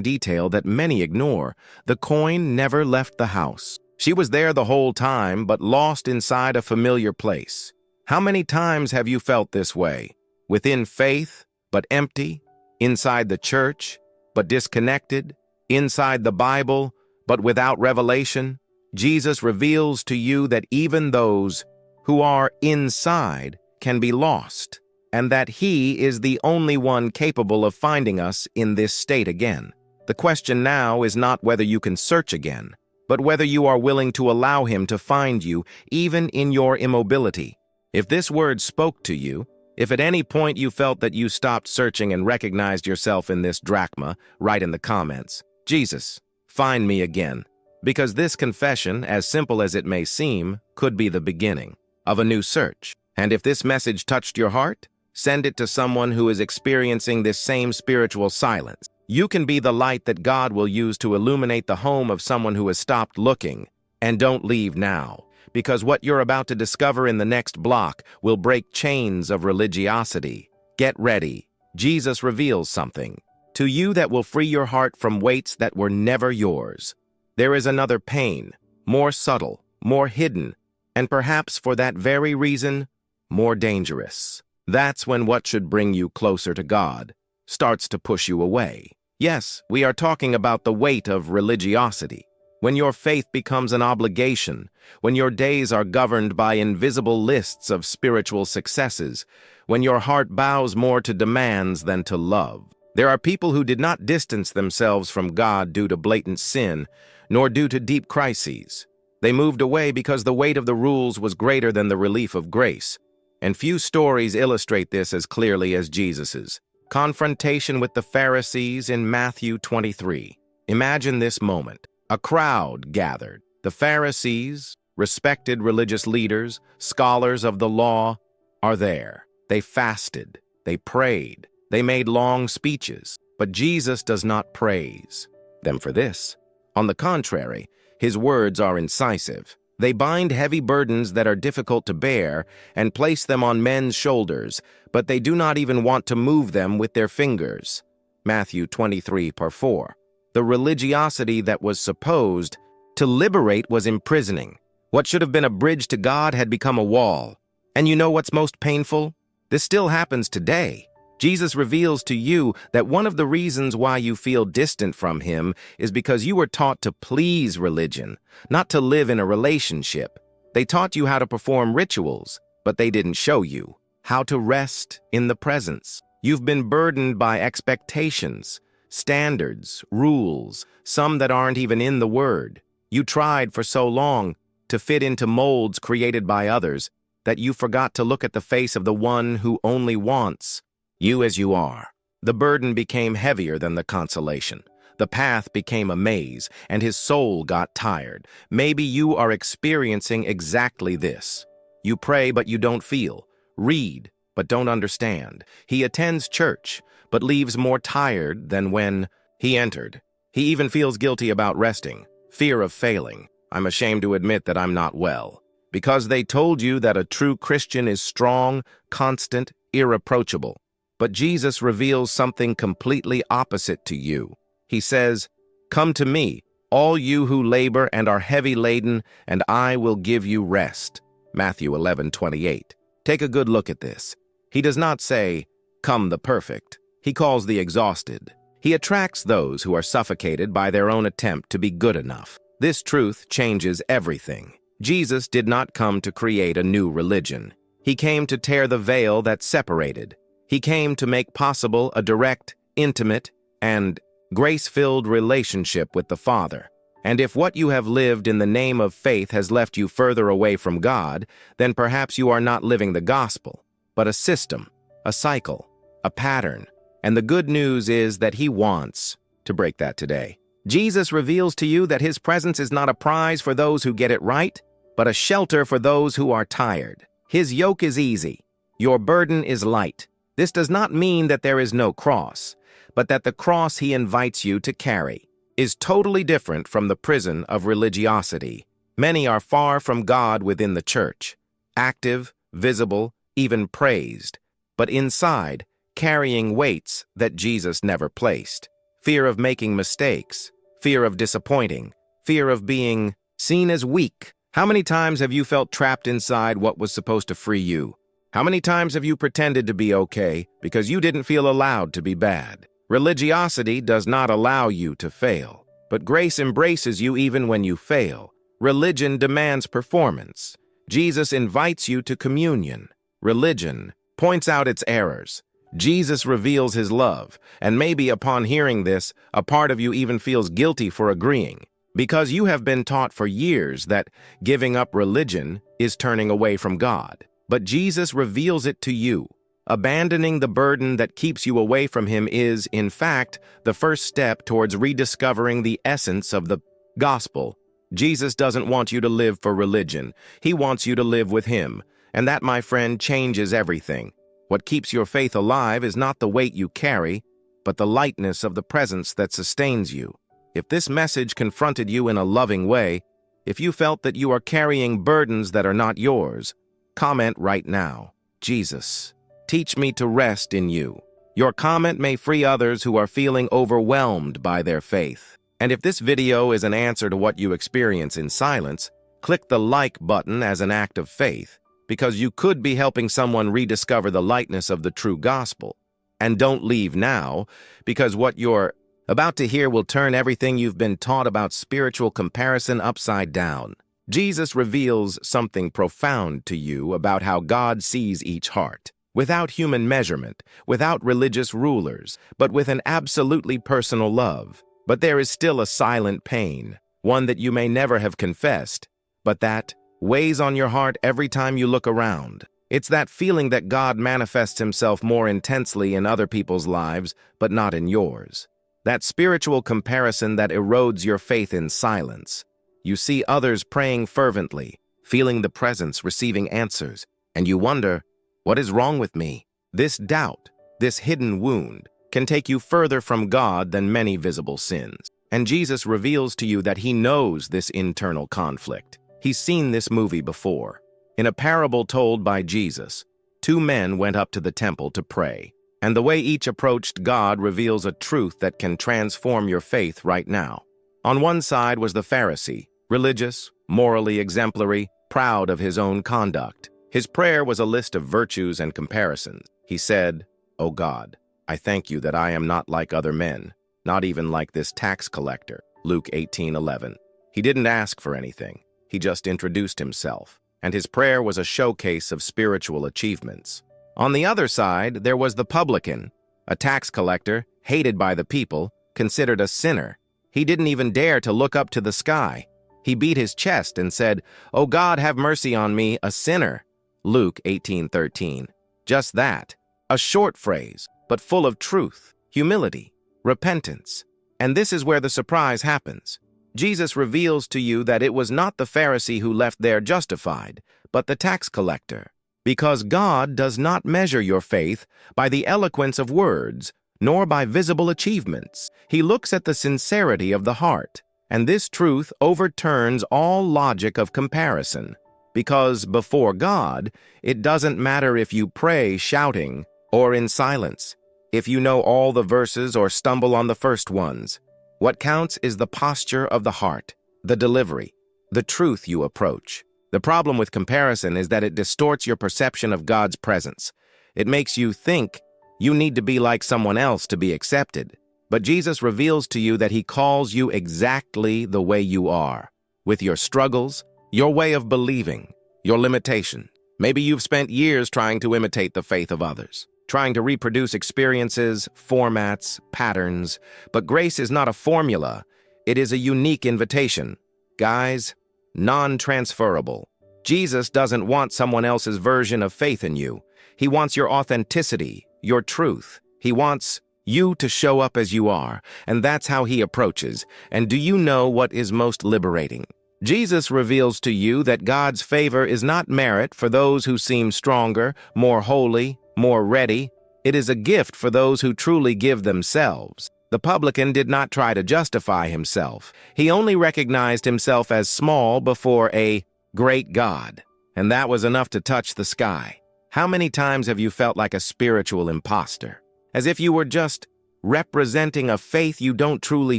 detail that many ignore. The coin never left the house. She was there the whole time, but lost inside a familiar place. How many times have you felt this way? Within faith, but empty. Inside the church, but disconnected. Inside the Bible, but without revelation. Jesus reveals to you that even those who are inside can be lost, and that he is the only one capable of finding us in this state again. The question now is not whether you can search again, but whether you are willing to allow him to find you even in your immobility. If this word spoke to you, if at any point you felt that you stopped searching and recognized yourself in this drachma, write in the comments, Jesus, find me again. Because this confession, as simple as it may seem, could be the beginning of a new search. And if this message touched your heart, send it to someone who is experiencing this same spiritual silence. You can be the light that God will use to illuminate the home of someone who has stopped looking. And don't leave now, because what you're about to discover in the next block will break chains of religiosity. Get ready. Jesus reveals something to you that will free your heart from weights that were never yours. There is another pain, more subtle, more hidden, and perhaps for that very reason, more dangerous. That's when what should bring you closer to God starts to push you away. Yes, we are talking about the weight of religiosity. When your faith becomes an obligation, when your days are governed by invisible lists of spiritual successes, when your heart bows more to demands than to love. There are people who did not distance themselves from God due to blatant sin, nor due to deep crises. They moved away because the weight of the rules was greater than the relief of grace. And few stories illustrate this as clearly as Jesus's confrontation with the Pharisees in Matthew 23. Imagine this moment. A crowd gathered. The Pharisees, respected religious leaders, scholars of the law, are there. They fasted. They prayed. They made long speeches. But Jesus does not praise them for this. On the contrary, his words are incisive. They bind heavy burdens that are difficult to bear and place them on men's shoulders, but they do not even want to move them with their fingers. Matthew 23:4. The religiosity that was supposed to liberate was imprisoning. What should have been a bridge to God had become a wall. And you know what's most painful? This still happens today. Jesus reveals to you that one of the reasons why you feel distant from him is because you were taught to please religion, not to live in a relationship. They taught you how to perform rituals, but they didn't show you how to rest in the presence. You've been burdened by expectations, standards, rules, some that aren't even in the Word. You tried for so long to fit into molds created by others that you forgot to look at the face of the one who only wants you as you are. The burden became heavier than the consolation. The path became a maze, and his soul got tired. Maybe you are experiencing exactly this. You pray, but you don't feel. Read, but don't understand. He attends church, but leaves more tired than when he entered. He even feels guilty about resting. Fear of failing. I'm ashamed to admit that I'm not well. Because they told you that a true Christian is strong, constant, irreproachable. But Jesus reveals something completely opposite to you. He says, "Come to me, all you who labor and are heavy laden, and I will give you rest." Matthew 11:28. Take a good look at this. He does not say, "Come the perfect." He calls the exhausted. He attracts those who are suffocated by their own attempt to be good enough. This truth changes everything. Jesus did not come to create a new religion. He came to tear the veil that separated. He came to make possible a direct, intimate, and grace-filled relationship with the Father. And if what you have lived in the name of faith has left you further away from God, then perhaps you are not living the gospel, but a system, a cycle, a pattern. And the good news is that he wants to break that today. Jesus reveals to you that his presence is not a prize for those who get it right. but a shelter for those who are tired. His yoke is easy. Your burden is light. This does not mean that there is no cross, but that the cross he invites you to carry is totally different from the prison of religiosity. Many are far from God within the church, active, visible, even praised, but inside, carrying weights that Jesus never placed. Fear of making mistakes, fear of disappointing, fear of being seen as weak. How many times have you felt trapped inside what was supposed to free you? How many times have you pretended to be okay because you didn't feel allowed to be bad? Religiosity does not allow you to fail, but grace embraces you even when you fail. Religion demands performance. Jesus invites you to communion. Religion points out its errors. Jesus reveals his love, and maybe upon hearing this, a part of you even feels guilty for agreeing, because you have been taught for years that giving up religion is turning away from God. But Jesus reveals it to you. Abandoning the burden that keeps you away from him is, in fact, the first step towards rediscovering the essence of the gospel. Jesus doesn't want you to live for religion. He wants you to live with him. And that, my friend, changes everything. What keeps your faith alive is not the weight you carry, but the lightness of the presence that sustains you. If this message confronted you in a loving way, if you felt that you are carrying burdens that are not yours, comment right now, Jesus, teach me to rest in you. Your comment may free others who are feeling overwhelmed by their faith. And if this video is an answer to what you experience in silence, click the like button as an act of faith, because you could be helping someone rediscover the lightness of the true gospel. And don't leave now, because what you're about to hear will turn everything you've been taught about spiritual comparison upside down. Jesus reveals something profound to you about how God sees each heart, without human measurement, without religious rulers, but with an absolutely personal love. But there is still a silent pain, one that you may never have confessed, but that weighs on your heart every time you look around. It's that feeling that God manifests himself more intensely in other people's lives, but not in yours. That spiritual comparison that erodes your faith in silence. You see others praying fervently, feeling the presence, receiving answers, and you wonder, what is wrong with me? This doubt, this hidden wound, can take you further from God than many visible sins. And Jesus reveals to you that he knows this internal conflict. He's seen this movie before. In a parable told by Jesus, two men went up to the temple to pray, and the way each approached God reveals a truth that can transform your faith right now. On one side was the Pharisee, religious, morally exemplary, proud of his own conduct. His prayer was a list of virtues and comparisons. He said, "O God, I thank you that I am not like other men, not even like this tax collector." Luke 18:11. He didn't ask for anything. He just introduced himself, and his prayer was a showcase of spiritual achievements. On the other side, there was the publican, a tax collector, hated by the people, considered a sinner. He didn't even dare to look up to the sky. He beat his chest and said, "O God, have mercy on me, a sinner." Luke 18:13. Just that, a short phrase, but full of truth, humility, repentance. And this is where the surprise happens. Jesus reveals to you that it was not the Pharisee who left there justified, but the tax collector. Because God does not measure your faith by the eloquence of words, nor by visible achievements. He looks at the sincerity of the heart, and this truth overturns all logic of comparison. Because before God, it doesn't matter if you pray shouting or in silence, if you know all the verses or stumble on the first ones. What counts is the posture of the heart, the delivery, the truth you approach. The problem with comparison is that it distorts your perception of God's presence. It makes you think you need to be like someone else to be accepted. But Jesus reveals to you that he calls you exactly the way you are, with your struggles, your way of believing, your limitation. Maybe you've spent years trying to imitate the faith of others, trying to reproduce experiences, formats, patterns. But grace is not a formula. It is a unique invitation. Guys, non-transferable. Jesus doesn't want someone else's version of faith in you. He wants your authenticity, your truth. He wants you to show up as you are, and that's how he approaches. And do you know what is most liberating? Jesus reveals to you that God's favor is not merit for those who seem stronger, more holy, more ready. It is a gift for those who truly give themselves. The publican did not try to justify himself. He only recognized himself as small before a great God, and that was enough to touch the sky. How many times have you felt like a spiritual imposter, as if you were just representing a faith you don't truly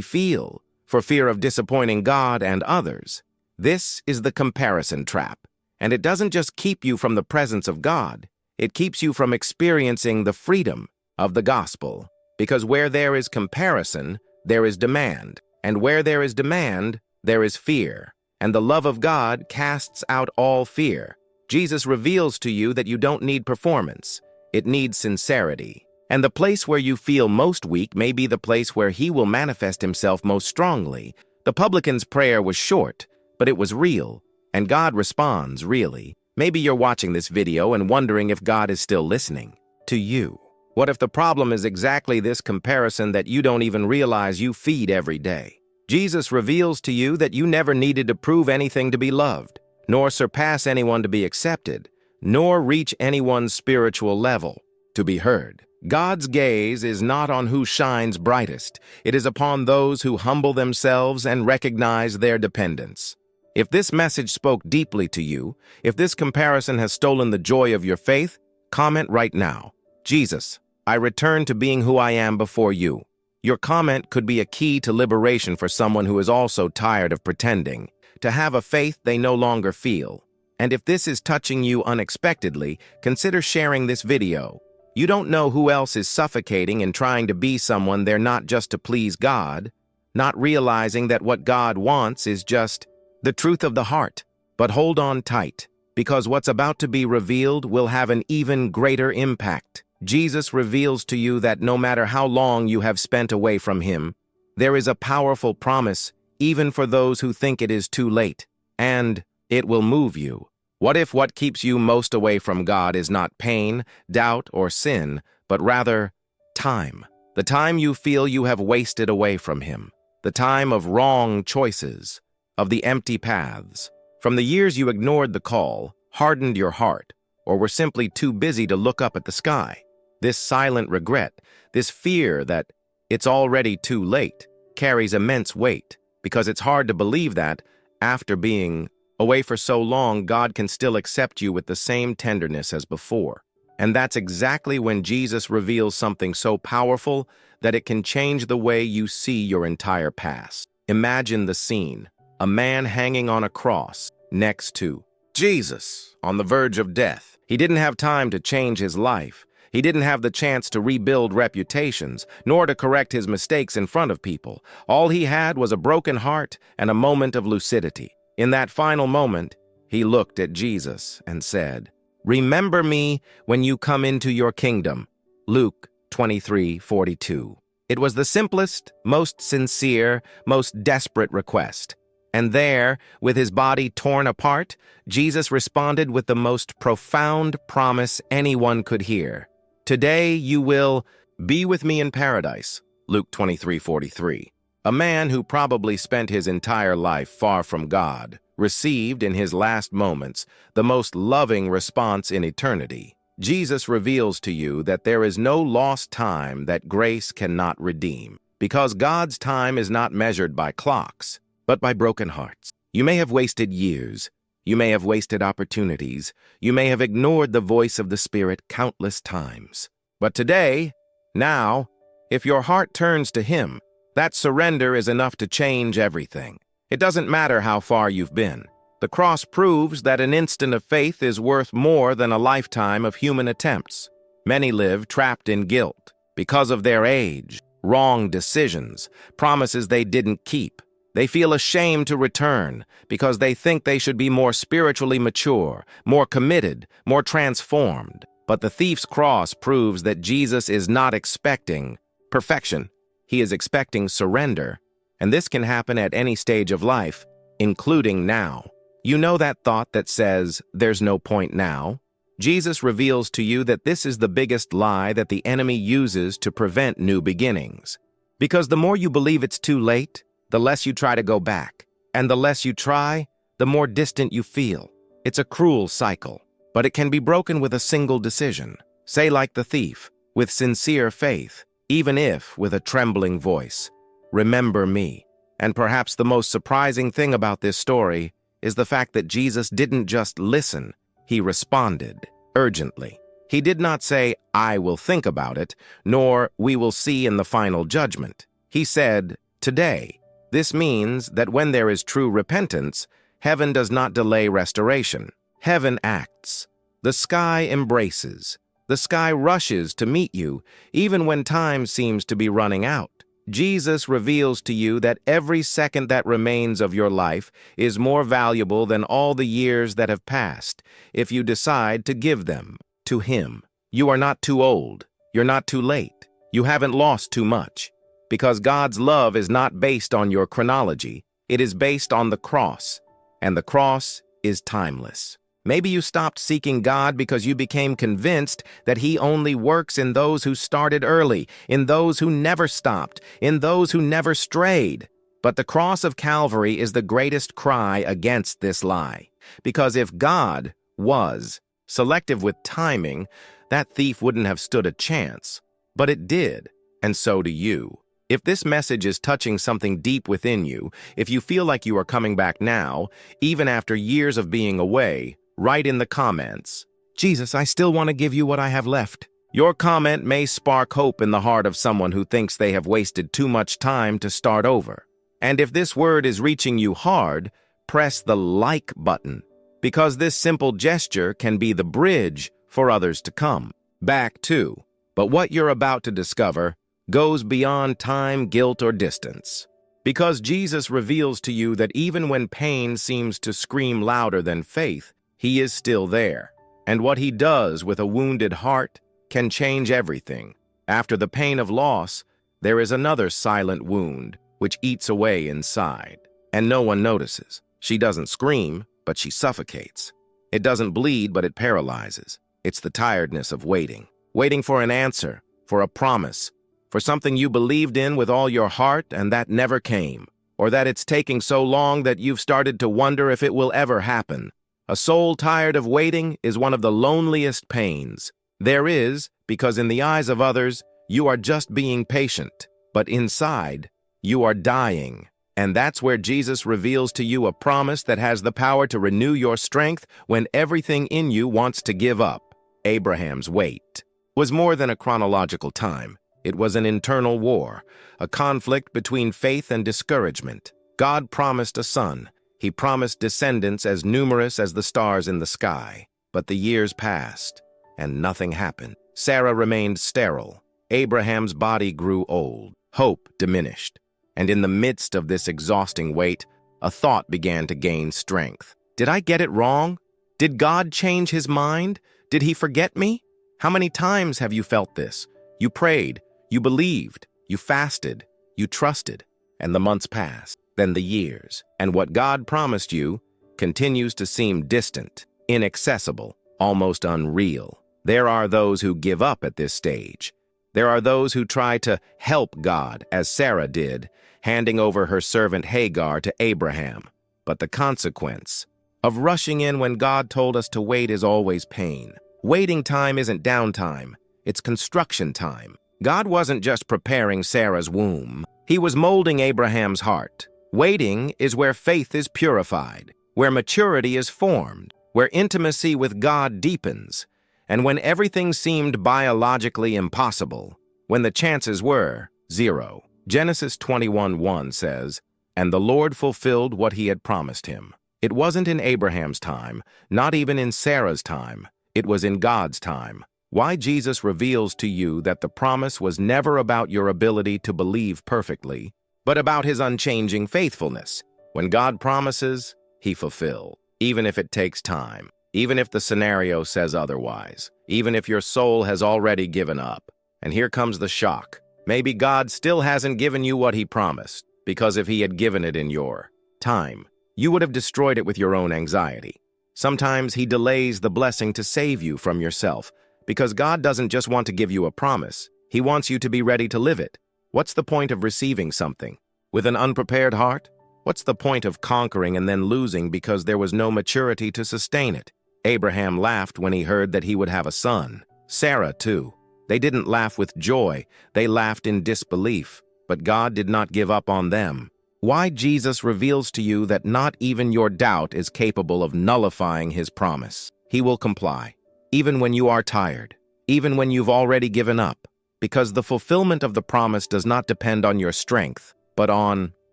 feel, for fear of disappointing God and others? This is the comparison trap, and it doesn't just keep you from the presence of God, it keeps you from experiencing the freedom of the gospel. Because where there is comparison, there is demand, and where there is demand, there is fear. And the love of God casts out all fear. Jesus reveals to you that you don't need performance, it needs sincerity. And the place where you feel most weak may be the place where He will manifest Himself most strongly. The publican's prayer was short, but it was real, and God responds really. Maybe you're watching this video and wondering if God is still listening to you. What if the problem is exactly this comparison that you don't even realize you feed every day? Jesus reveals to you that you never needed to prove anything to be loved, nor surpass anyone to be accepted, nor reach anyone's spiritual level to be heard. God's gaze is not on who shines brightest. It is upon those who humble themselves and recognize their dependence. If this message spoke deeply to you, if this comparison has stolen the joy of your faith, comment right now, "Jesus, I return to being who I am before you." Your comment could be a key to liberation for someone who is also tired of pretending, to have a faith they no longer feel. And if this is touching you unexpectedly, consider sharing this video. You don't know who else is suffocating and trying to be someone they're not, just to please God, not realizing that what God wants is just the truth of the heart. But hold on tight, because what's about to be revealed will have an even greater impact. Jesus reveals to you that no matter how long you have spent away from Him, there is a powerful promise, even for those who think it is too late, and it will move you. What if what keeps you most away from God is not pain, doubt, or sin, but rather time? The time you feel you have wasted away from Him, the time of wrong choices, of the empty paths, from the years you ignored the call, hardened your heart, or were simply too busy to look up at the sky. This silent regret, this fear that it's already too late, carries immense weight, because it's hard to believe that, after being away for so long, God can still accept you with the same tenderness as before. And that's exactly when Jesus reveals something so powerful that it can change the way you see your entire past. Imagine the scene: a man hanging on a cross next to Jesus, on the verge of death. He didn't have time to change his life. He didn't have the chance to rebuild reputations, nor to correct his mistakes in front of people. All he had was a broken heart and a moment of lucidity. In that final moment, he looked at Jesus and said, "Remember me when you come into your kingdom." Luke 23:42. It was the simplest, most sincere, most desperate request. And there, with his body torn apart, Jesus responded with the most profound promise anyone could hear. "Today you will be with me in paradise." Luke 23:43. A man who probably spent his entire life far from God received in his last moments the most loving response in eternity. Jesus reveals to you that there is no lost time that grace cannot redeem, because God's time is not measured by clocks, but by broken hearts. You may have wasted years. You may have wasted opportunities. You may have ignored the voice of the Spirit countless times. But today, now, if your heart turns to Him, that surrender is enough to change everything. It doesn't matter how far you've been. The cross proves that an instant of faith is worth more than a lifetime of human attempts. Many live trapped in guilt because of their age, wrong decisions, promises they didn't keep. They feel ashamed to return because they think they should be more spiritually mature, more committed, more transformed. But the thief's cross proves that Jesus is not expecting perfection. He is expecting surrender. And this can happen at any stage of life, including now. You know that thought that says, "There's no point now"? Jesus reveals to you that this is the biggest lie that the enemy uses to prevent new beginnings. Because the more you believe it's too late, the less you try to go back. And the less you try, the more distant you feel. It's a cruel cycle, but it can be broken with a single decision. Say like the thief, with sincere faith, even if with a trembling voice, "Remember me." And perhaps the most surprising thing about this story is the fact that Jesus didn't just listen, he responded urgently. He did not say, "I will think about it," nor "we will see in the final judgment." He said, "Today." This means that when there is true repentance, heaven does not delay restoration. Heaven acts. The sky embraces. The sky rushes to meet you, even when time seems to be running out. Jesus reveals to you that every second that remains of your life is more valuable than all the years that have passed, if you decide to give them to Him. You are not too old. You're not too late. You haven't lost too much. Because God's love is not based on your chronology. It is based on the cross. And the cross is timeless. Maybe you stopped seeking God because you became convinced that He only works in those who started early, in those who never stopped, in those who never strayed. But the cross of Calvary is the greatest cry against this lie. Because if God was selective with timing, that thief wouldn't have stood a chance. But it did, and so do you. If this message is touching something deep within you, if you feel like you are coming back now, even after years of being away, write in the comments, "Jesus, I still want to give you what I have left." Your comment may spark hope in the heart of someone who thinks they have wasted too much time to start over. And if this word is reaching you hard, press the like button, because this simple gesture can be the bridge for others to come back to. But what you're about to discover goes beyond time, guilt, or distance. Because Jesus reveals to you that even when pain seems to scream louder than faith, He is still there. And what He does with a wounded heart can change everything. After the pain of loss, there is another silent wound which eats away inside. And no one notices. She doesn't scream, but she suffocates. It doesn't bleed, but it paralyzes. It's the tiredness of waiting. Waiting for an answer, for a promise, for something you believed in with all your heart and that never came. Or that it's taking so long that you've started to wonder if it will ever happen. A soul tired of waiting is one of the loneliest pains there is, because in the eyes of others, you are just being patient, but inside, you are dying. And that's where Jesus reveals to you a promise that has the power to renew your strength when everything in you wants to give up. Abraham's wait was more than a chronological time. It was an internal war, a conflict between faith and discouragement. God promised a son. He promised descendants as numerous as the stars in the sky. But the years passed, and nothing happened. Sarah remained sterile. Abraham's body grew old. Hope diminished. And in the midst of this exhausting wait, a thought began to gain strength. Did I get it wrong? Did God change His mind? Did He forget me? How many times have you felt this? You prayed, you believed, you fasted, you trusted, and the months passed, then the years, and what God promised you continues to seem distant, inaccessible, almost unreal. There are those who give up at this stage. There are those who try to help God, as Sarah did, handing over her servant Hagar to Abraham. But the consequence of rushing in when God told us to wait is always pain. Waiting time isn't downtime, it's construction time. God wasn't just preparing Sarah's womb, He was molding Abraham's heart. Waiting is where faith is purified, where maturity is formed, where intimacy with God deepens, and when everything seemed biologically impossible, when the chances were 0. Genesis 21:1 says, "And the Lord fulfilled what He had promised him." It wasn't in Abraham's time, not even in Sarah's time. It was in God's time. Why Jesus reveals to you that the promise was never about your ability to believe perfectly, but about His unchanging faithfulness. When God promises, He fulfills, even if it takes time, even if the scenario says otherwise, even if your soul has already given up. And here comes the shock. Maybe God still hasn't given you what He promised, because if He had given it in your time, you would have destroyed it with your own anxiety. Sometimes He delays the blessing to save you from yourself, because God doesn't just want to give you a promise, He wants you to be ready to live it. What's the point of receiving something with an unprepared heart? What's the point of conquering and then losing because there was no maturity to sustain it? Abraham laughed when he heard that he would have a son. Sarah, too. They didn't laugh with joy, they laughed in disbelief. But God did not give up on them. Why Jesus reveals to you that not even your doubt is capable of nullifying his promise. He will comply, even when you are tired, even when you've already given up, because the fulfillment of the promise does not depend on your strength, but on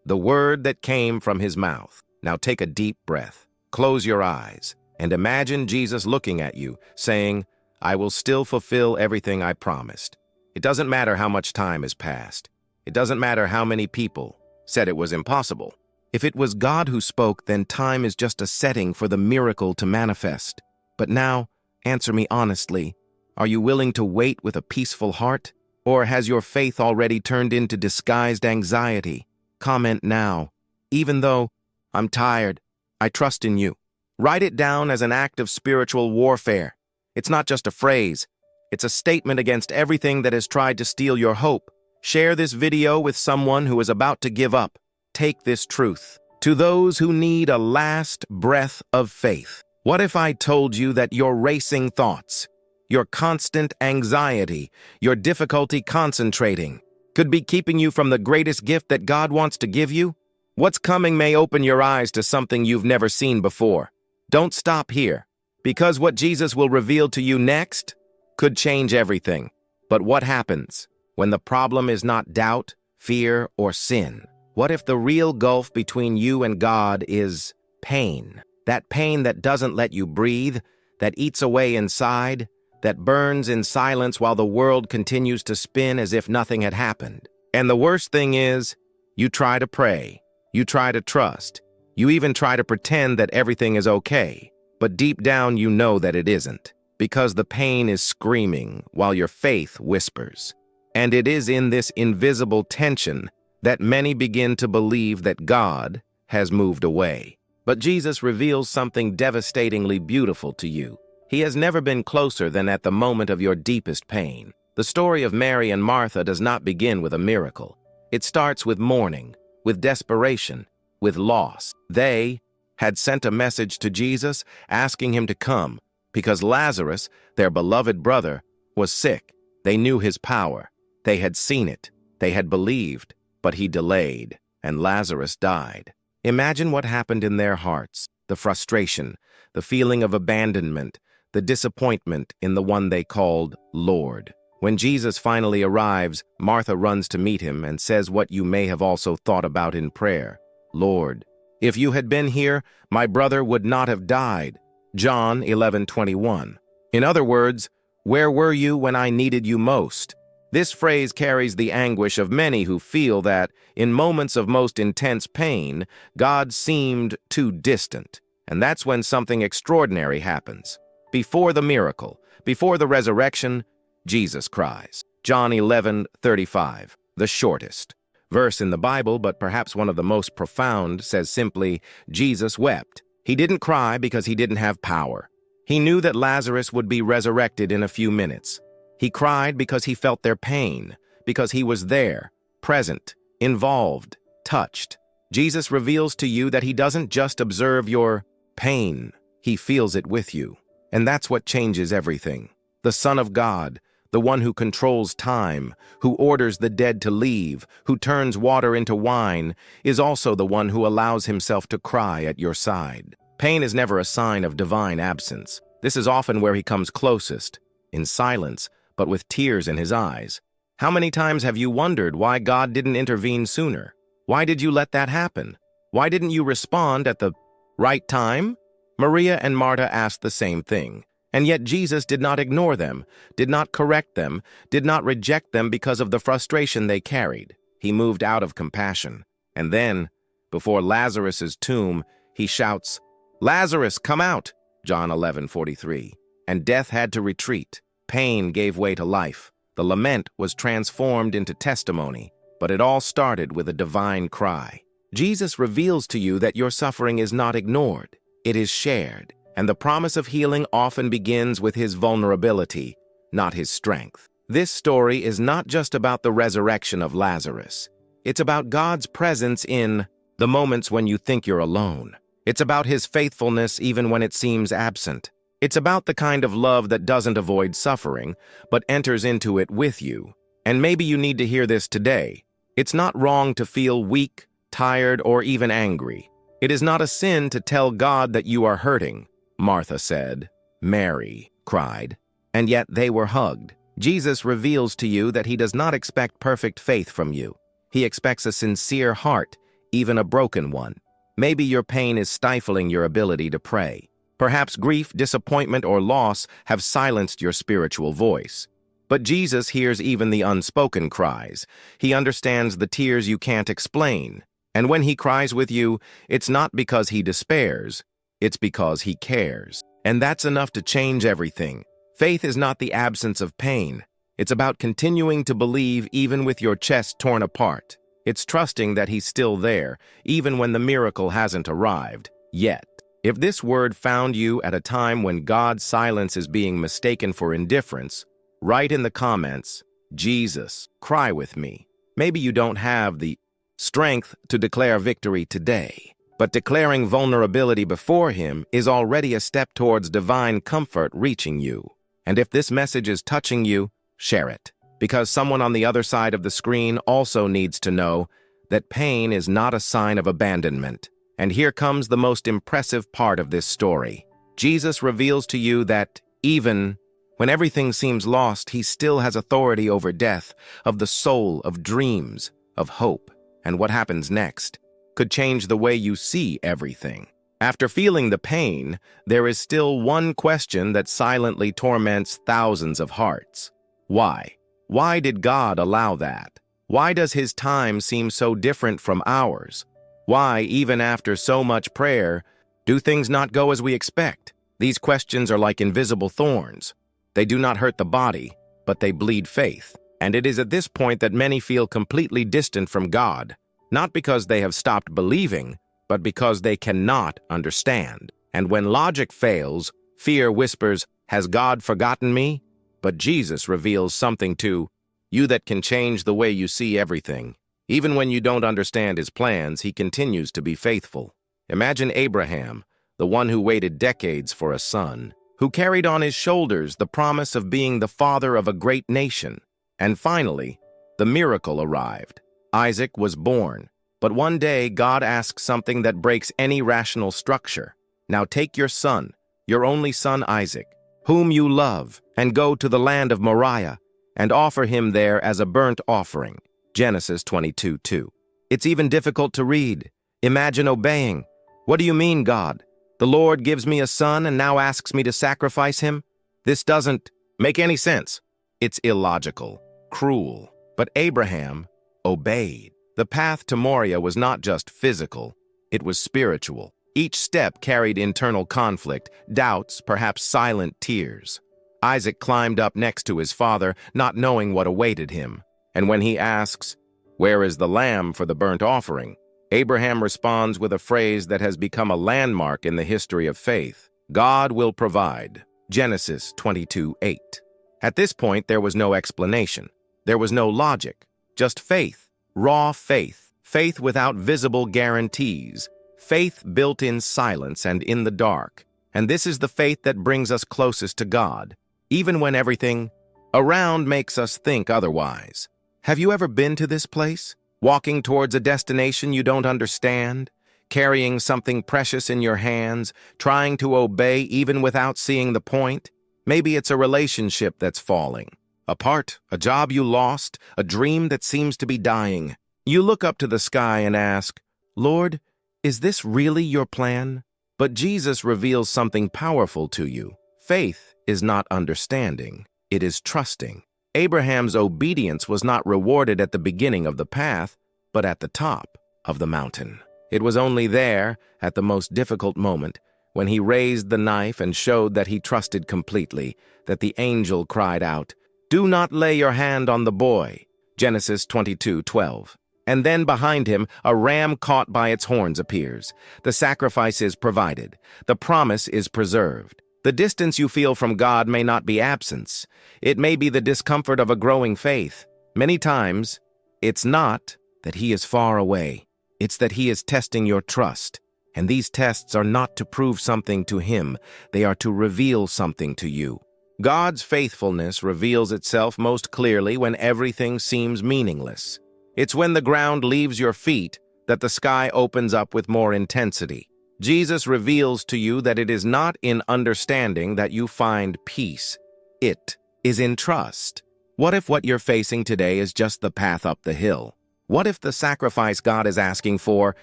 the word that came from his mouth. Now take a deep breath, close your eyes, and imagine Jesus looking at you, saying, I will still fulfill everything I promised. It doesn't matter how much time has passed. It doesn't matter how many people said it was impossible. If it was God who spoke, then time is just a setting for the miracle to manifest. But now, answer me honestly, are you willing to wait with a peaceful heart? Or has your faith already turned into disguised anxiety? Comment now. Even though I'm tired, I trust in you. Write it down as an act of spiritual warfare. It's not just a phrase. It's a statement against everything that has tried to steal your hope. Share this video with someone who is about to give up. Take this truth. To those who need a last breath of faith, what if I told you that your racing thoughts, your constant anxiety, your difficulty concentrating, could be keeping you from the greatest gift that God wants to give you? What's coming may open your eyes to something you've never seen before. Don't stop here, because what Jesus will reveal to you next could change everything. But what happens when the problem is not doubt, fear, or sin? What if the real gulf between you and God is pain? That pain that doesn't let you breathe, that eats away inside, that burns in silence while the world continues to spin as if nothing had happened. And the worst thing is, you try to pray, you try to trust, you even try to pretend that everything is okay. But deep down you know that it isn't, because the pain is screaming while your faith whispers. And it is in this invisible tension that many begin to believe that God has moved away. But Jesus reveals something devastatingly beautiful to you. He has never been closer than at the moment of your deepest pain. The story of Mary and Martha does not begin with a miracle. It starts with mourning, with desperation, with loss. They had sent a message to Jesus asking him to come because Lazarus, their beloved brother, was sick. They knew his power. They had seen it. They had believed, but he delayed, and Lazarus died. Imagine what happened in their hearts, the frustration, the feeling of abandonment, the disappointment in the one they called Lord. When Jesus finally arrives, Martha runs to meet him and says what you may have also thought about in prayer. Lord, if you had been here, my brother would not have died. John 11:21. In other words, where were you when I needed you most? This phrase carries the anguish of many who feel that, in moments of most intense pain, God seemed too distant. And that's when something extraordinary happens. Before the miracle, before the resurrection, Jesus cries. John 11:35, the shortest verse in the Bible, but perhaps one of the most profound, says simply, Jesus wept. He didn't cry because he didn't have power. He knew that Lazarus would be resurrected in a few minutes. He cried because he felt their pain, because he was there, present, involved, touched. Jesus reveals to you that he doesn't just observe your pain, he feels it with you. And that's what changes everything. The Son of God, the one who controls time, who orders the dead to leave, who turns water into wine, is also the one who allows himself to cry at your side. Pain is never a sign of divine absence. This is often where he comes closest, in silence, but with tears in his eyes. How many times have you wondered why God didn't intervene sooner? Why did you let that happen? Why didn't you respond at the right time? Maria and Martha asked the same thing. And yet Jesus did not ignore them, did not correct them, did not reject them because of the frustration they carried. He moved out of compassion. And then, before Lazarus's tomb, he shouts, "Lazarus, come out!" John 11:43. And death had to retreat. Pain gave way to life. The lament was transformed into testimony. But it all started with a divine cry. Jesus reveals to you that your suffering is not ignored. It is shared. And the promise of healing often begins with his vulnerability, not his strength. This story is not just about the resurrection of Lazarus. It's about God's presence in the moments when you think you're alone. It's about his faithfulness even when it seems absent. It's about the kind of love that doesn't avoid suffering, but enters into it with you. And maybe you need to hear this today. It's not wrong to feel weak, tired, or even angry. It is not a sin to tell God that you are hurting, Martha said. Mary cried. And yet they were hugged. Jesus reveals to you that he does not expect perfect faith from you. He expects a sincere heart, even a broken one. Maybe your pain is stifling your ability to pray. Perhaps grief, disappointment, or loss have silenced your spiritual voice. But Jesus hears even the unspoken cries. He understands the tears you can't explain. And when he cries with you, it's not because he despairs, it's because he cares. And that's enough to change everything. Faith is not the absence of pain. It's about continuing to believe even with your chest torn apart. It's trusting that he's still there, even when the miracle hasn't arrived yet. If this word found you at a time when God's silence is being mistaken for indifference, write in the comments, Jesus, cry with me. Maybe you don't have the strength to declare victory today, but declaring vulnerability before him is already a step towards divine comfort reaching you. And if this message is touching you, share it, because someone on the other side of the screen also needs to know that pain is not a sign of abandonment. And here comes the most impressive part of this story. Jesus reveals to you that even when everything seems lost, he still has authority over death, of the soul, of dreams, of hope. And what happens next could change the way you see everything. After feeling the pain, there is still one question that silently torments thousands of hearts. Why? Why did God allow that? Why does his time seem so different from ours? Why, even after so much prayer, do things not go as we expect? These questions are like invisible thorns. They do not hurt the body, but they bleed faith. And it is at this point that many feel completely distant from God, not because they have stopped believing, but because they cannot understand. And when logic fails, fear whispers, "Has God forgotten me?" But Jesus reveals something to you that can change the way you see everything. Even when you don't understand his plans, he continues to be faithful. Imagine Abraham, the one who waited decades for a son, who carried on his shoulders the promise of being the father of a great nation. And finally, the miracle arrived. Isaac was born. But one day, God asks something that breaks any rational structure. Now take your son, your only son Isaac, whom you love, and go to the land of Moriah, and offer him there as a burnt offering. Genesis 22:2. It's even difficult to read. Imagine obeying. What do you mean, God? The Lord gives me a son and now asks me to sacrifice him? This doesn't make any sense. It's illogical, cruel. But Abraham obeyed. The path to Moriah was not just physical, it was spiritual. Each step carried internal conflict, doubts, perhaps silent tears. Isaac climbed up next to his father, not knowing what awaited him. And when he asks, "Where is the lamb for the burnt offering?" Abraham responds with a phrase that has become a landmark in the history of faith. God will provide. Genesis 22:8. At this point, there was no explanation. There was no logic, just faith. Raw faith, faith without visible guarantees, faith built in silence and in the dark. And this is the faith that brings us closest to God, even when everything around makes us think otherwise. Have you ever been to this place? Walking towards a destination you don't understand, carrying something precious in your hands, trying to obey even without seeing the point? Maybe it's a relationship that's falling apart, a job you lost, a dream that seems to be dying. You look up to the sky and ask, "Lord, is this really your plan?" But Jesus reveals something powerful to you. Faith is not understanding, it is trusting. Abraham's obedience was not rewarded at the beginning of the path, but at the top of the mountain. It was only there, at the most difficult moment, when he raised the knife and showed that he trusted completely, that the angel cried out, "Do not lay your hand on the boy." Genesis 22:12. And then behind him, a ram caught by its horns appears. The sacrifice is provided. The promise is preserved. The distance you feel from God may not be absence. It may be the discomfort of a growing faith. Many times, it's not that he is far away. It's that he is testing your trust. And these tests are not to prove something to him, they are to reveal something to you. God's faithfulness reveals itself most clearly when everything seems meaningless. It's when the ground leaves your feet that the sky opens up with more intensity. Jesus reveals to you that it is not in understanding that you find peace. It is in trust. What if what you're facing today is just the path up the hill? What if the sacrifice God is asking for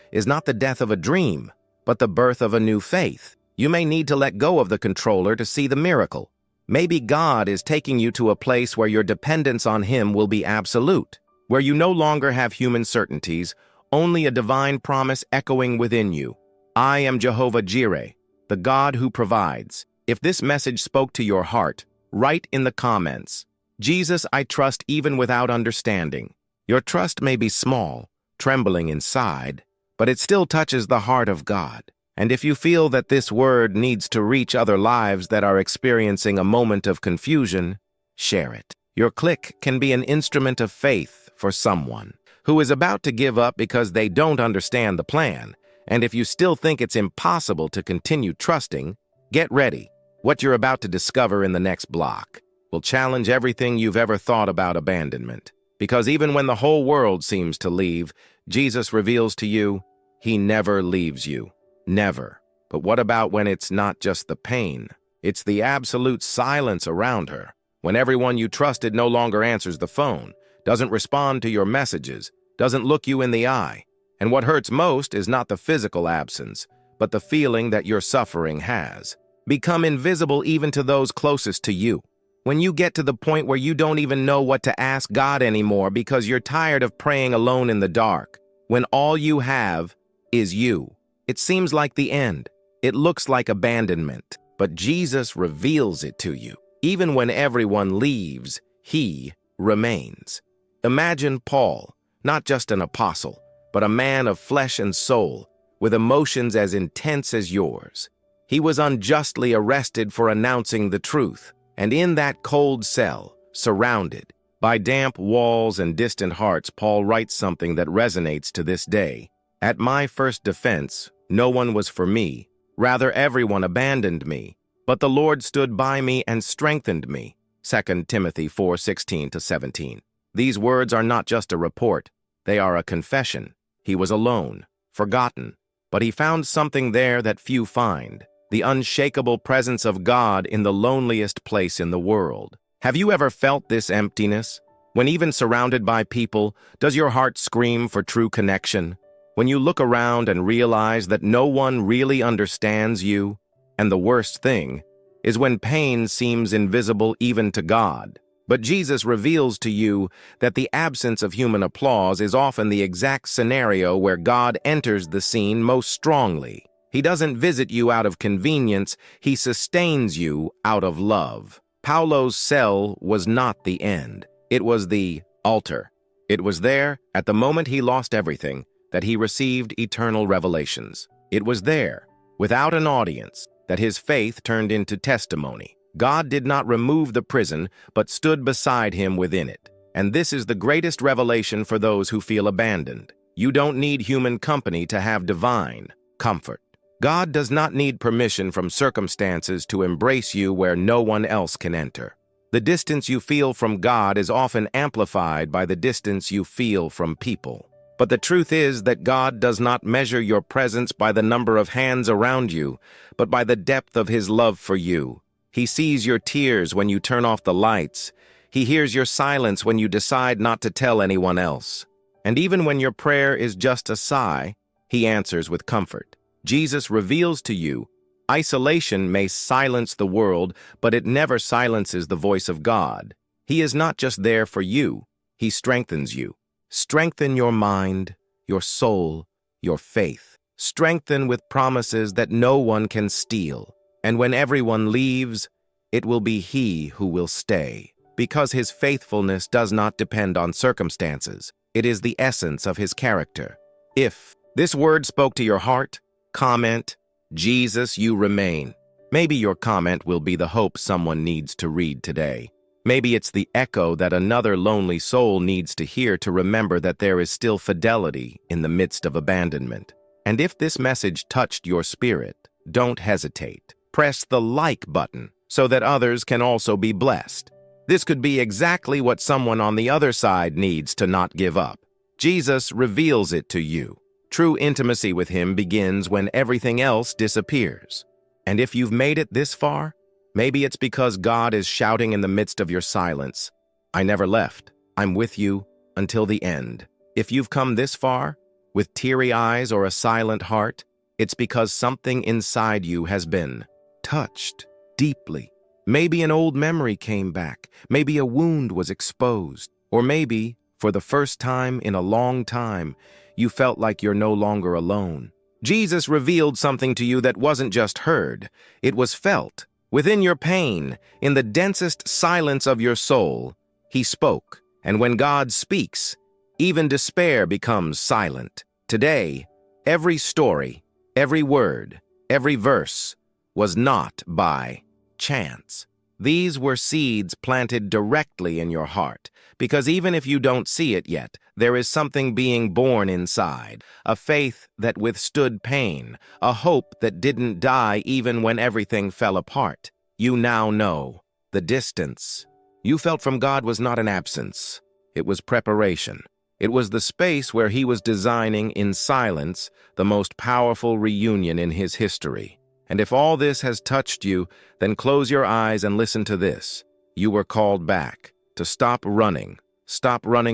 is not the death of a dream, but the birth of a new faith? You may need to let go of the controller to see the miracle. Maybe God is taking you to a place where your dependence on Him will be absolute, where you no longer have human certainties, only a divine promise echoing within you. I am Jehovah Jireh, the God who provides. If this message spoke to your heart, write in the comments, Jesus, I trust even without understanding. Your trust may be small, trembling inside, but it still touches the heart of God. And if you feel that this word needs to reach other lives that are experiencing a moment of confusion, share it. Your click can be an instrument of faith for someone who is about to give up because they don't understand the plan. And if you still think it's impossible to continue trusting, get ready. What you're about to discover in the next block will challenge everything you've ever thought about abandonment. Because even when the whole world seems to leave, Jesus reveals to you, He never leaves you. Never. But what about when it's not just the pain? It's the absolute silence around her. When everyone you trusted no longer answers the phone, doesn't respond to your messages, doesn't look you in the eye. And what hurts most is not the physical absence, but the feeling that your suffering has become invisible even to those closest to you. When you get to the point where you don't even know what to ask God anymore because you're tired of praying alone in the dark, when all you have is you. It seems like the end. It looks like abandonment, but Jesus reveals it to you. Even when everyone leaves, He remains. Imagine Paul, not just an apostle, but a man of flesh and soul, with emotions as intense as yours. He was unjustly arrested for announcing the truth, and in that cold cell, surrounded by damp walls and distant hearts, Paul writes something that resonates to this day. At my first defense, no one was for me. Rather, everyone abandoned me. But the Lord stood by me and strengthened me. 2 Timothy 4:16-17. These words are not just a report. They are a confession. He was alone, forgotten, but he found something there that few find. The unshakable presence of God in the loneliest place in the world. Have you ever felt this emptiness? When even surrounded by people, does your heart scream for true connection? When you look around and realize that no one really understands you? And the worst thing is when pain seems invisible even to God. But Jesus reveals to you that the absence of human applause is often the exact scenario where God enters the scene most strongly. He doesn't visit you out of convenience, He sustains you out of love. Paulo's cell was not the end. It was the altar. It was there, at the moment he lost everything, that he received eternal revelations. It was there, without an audience, that his faith turned into testimony. God did not remove the prison, but stood beside him within it. And this is the greatest revelation for those who feel abandoned. You don't need human company to have divine comfort. God does not need permission from circumstances to embrace you where no one else can enter. The distance you feel from God is often amplified by the distance you feel from people. But the truth is that God does not measure your presence by the number of hands around you, but by the depth of His love for you. He sees your tears when you turn off the lights. He hears your silence when you decide not to tell anyone else. And even when your prayer is just a sigh, He answers with comfort. Jesus reveals to you, isolation may silence the world, but it never silences the voice of God. He is not just there for you, He strengthens you. Strengthen your mind, your soul, your faith. Strengthen with promises that no one can steal. And when everyone leaves, it will be He who will stay. Because His faithfulness does not depend on circumstances. It is the essence of His character. If this word spoke to your heart, comment, Jesus, you remain. Maybe your comment will be the hope someone needs to read today. Maybe it's the echo that another lonely soul needs to hear to remember that there is still fidelity in the midst of abandonment. And if this message touched your spirit, don't hesitate. Press the like button so that others can also be blessed. This could be exactly what someone on the other side needs to not give up. Jesus reveals it to you. True intimacy with him begins when everything else disappears. And if you've made it this far, maybe it's because God is shouting in the midst of your silence, "I never left. I'm with you until the end." If you've come this far, with teary eyes or a silent heart, it's because something inside you has been touched deeply. Maybe an old memory came back, maybe a wound was exposed, or maybe, for the first time in a long time, you felt like you're no longer alone. Jesus revealed something to you that wasn't just heard, it was felt. Within your pain, in the densest silence of your soul, he spoke. And when God speaks, even despair becomes silent. Today, every story, every word, every verse was not by chance. These were seeds planted directly in your heart, because even if you don't see it yet, there is something being born inside, a faith that withstood pain, a hope that didn't die even when everything fell apart. You now know the distance you felt from God was not an absence. It was preparation. It was the space where he was designing in silence the most powerful reunion in his history. And if all this has touched you, then close your eyes and listen to this. You were called back to stop running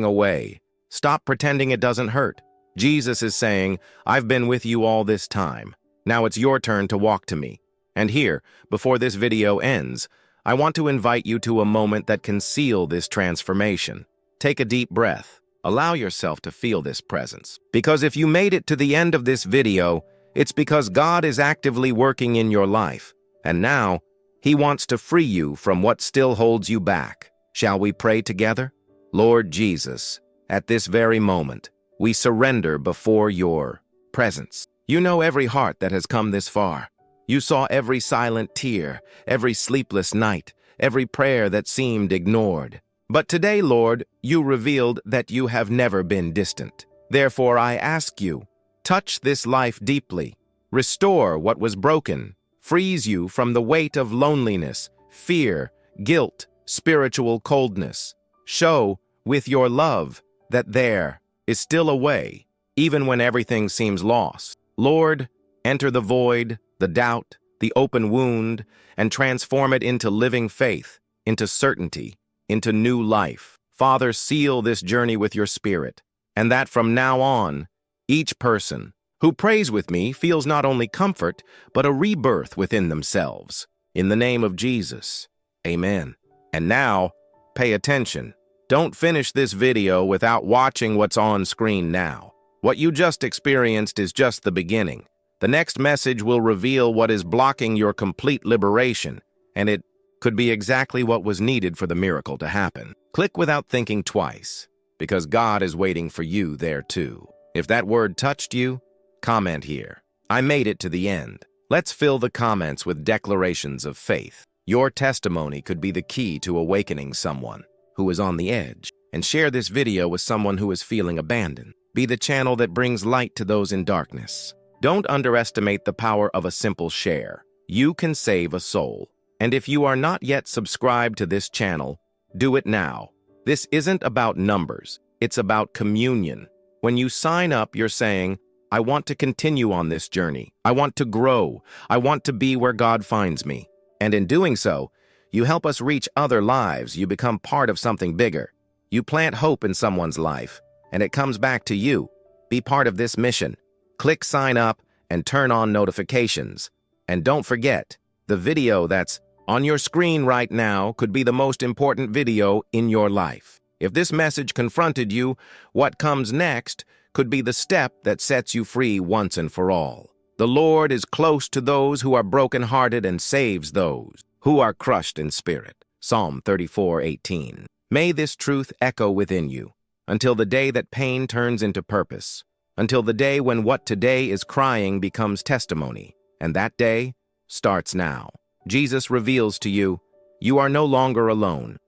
away, stop pretending it doesn't hurt. Jesus is saying, "I've been with you all this time. Now it's your turn to walk to me." And here, before this video ends, I want to invite you to a moment that can seal this transformation. Take a deep breath. Allow yourself to feel this presence. Because if you made it to the end of this video, it's because God is actively working in your life, and now he wants to free you from what still holds you back. Shall we pray together? Lord Jesus, at this very moment, we surrender before your presence. You know every heart that has come this far. You saw every silent tear, every sleepless night, every prayer that seemed ignored. But today, Lord, you revealed that you have never been distant. Therefore, I ask you, touch this life deeply, restore what was broken, frees you from the weight of loneliness, fear, guilt, spiritual coldness. Show, with your love, that there is still a way, even when everything seems lost. Lord, enter the void, the doubt, the open wound, and transform it into living faith, into certainty, into new life. Father, seal this journey with your Spirit, and that from now on, each person who prays with me feels not only comfort, but a rebirth within themselves. In the name of Jesus, amen. And now, pay attention. Don't finish this video without watching what's on screen now. What you just experienced is just the beginning. The next message will reveal what is blocking your complete liberation, and it could be exactly what was needed for the miracle to happen. Click without thinking twice, because God is waiting for you there too. If that word touched you, comment here. I made it to the end. Let's fill the comments with declarations of faith. Your testimony could be the key to awakening someone who is on the edge. And share this video with someone who is feeling abandoned. Be the channel that brings light to those in darkness. Don't underestimate the power of a simple share. You can save a soul. And if you are not yet subscribed to this channel, do it now. This isn't about numbers. It's about communion. When you sign up, you're saying, I want to continue on this journey. I want to grow. I want to be where God finds me. And in doing so, you help us reach other lives. You become part of something bigger. You plant hope in someone's life, and it comes back to you. Be part of this mission. Click sign up and turn on notifications. And don't forget, the video that's on your screen right now could be the most important video in your life. If this message confronted you, what comes next could be the step that sets you free once and for all. The Lord is close to those who are brokenhearted and saves those who are crushed in spirit. Psalm 34:18. May this truth echo within you until the day that pain turns into purpose, until the day when what today is crying becomes testimony, and that day starts now. Jesus reveals to you, you are no longer alone.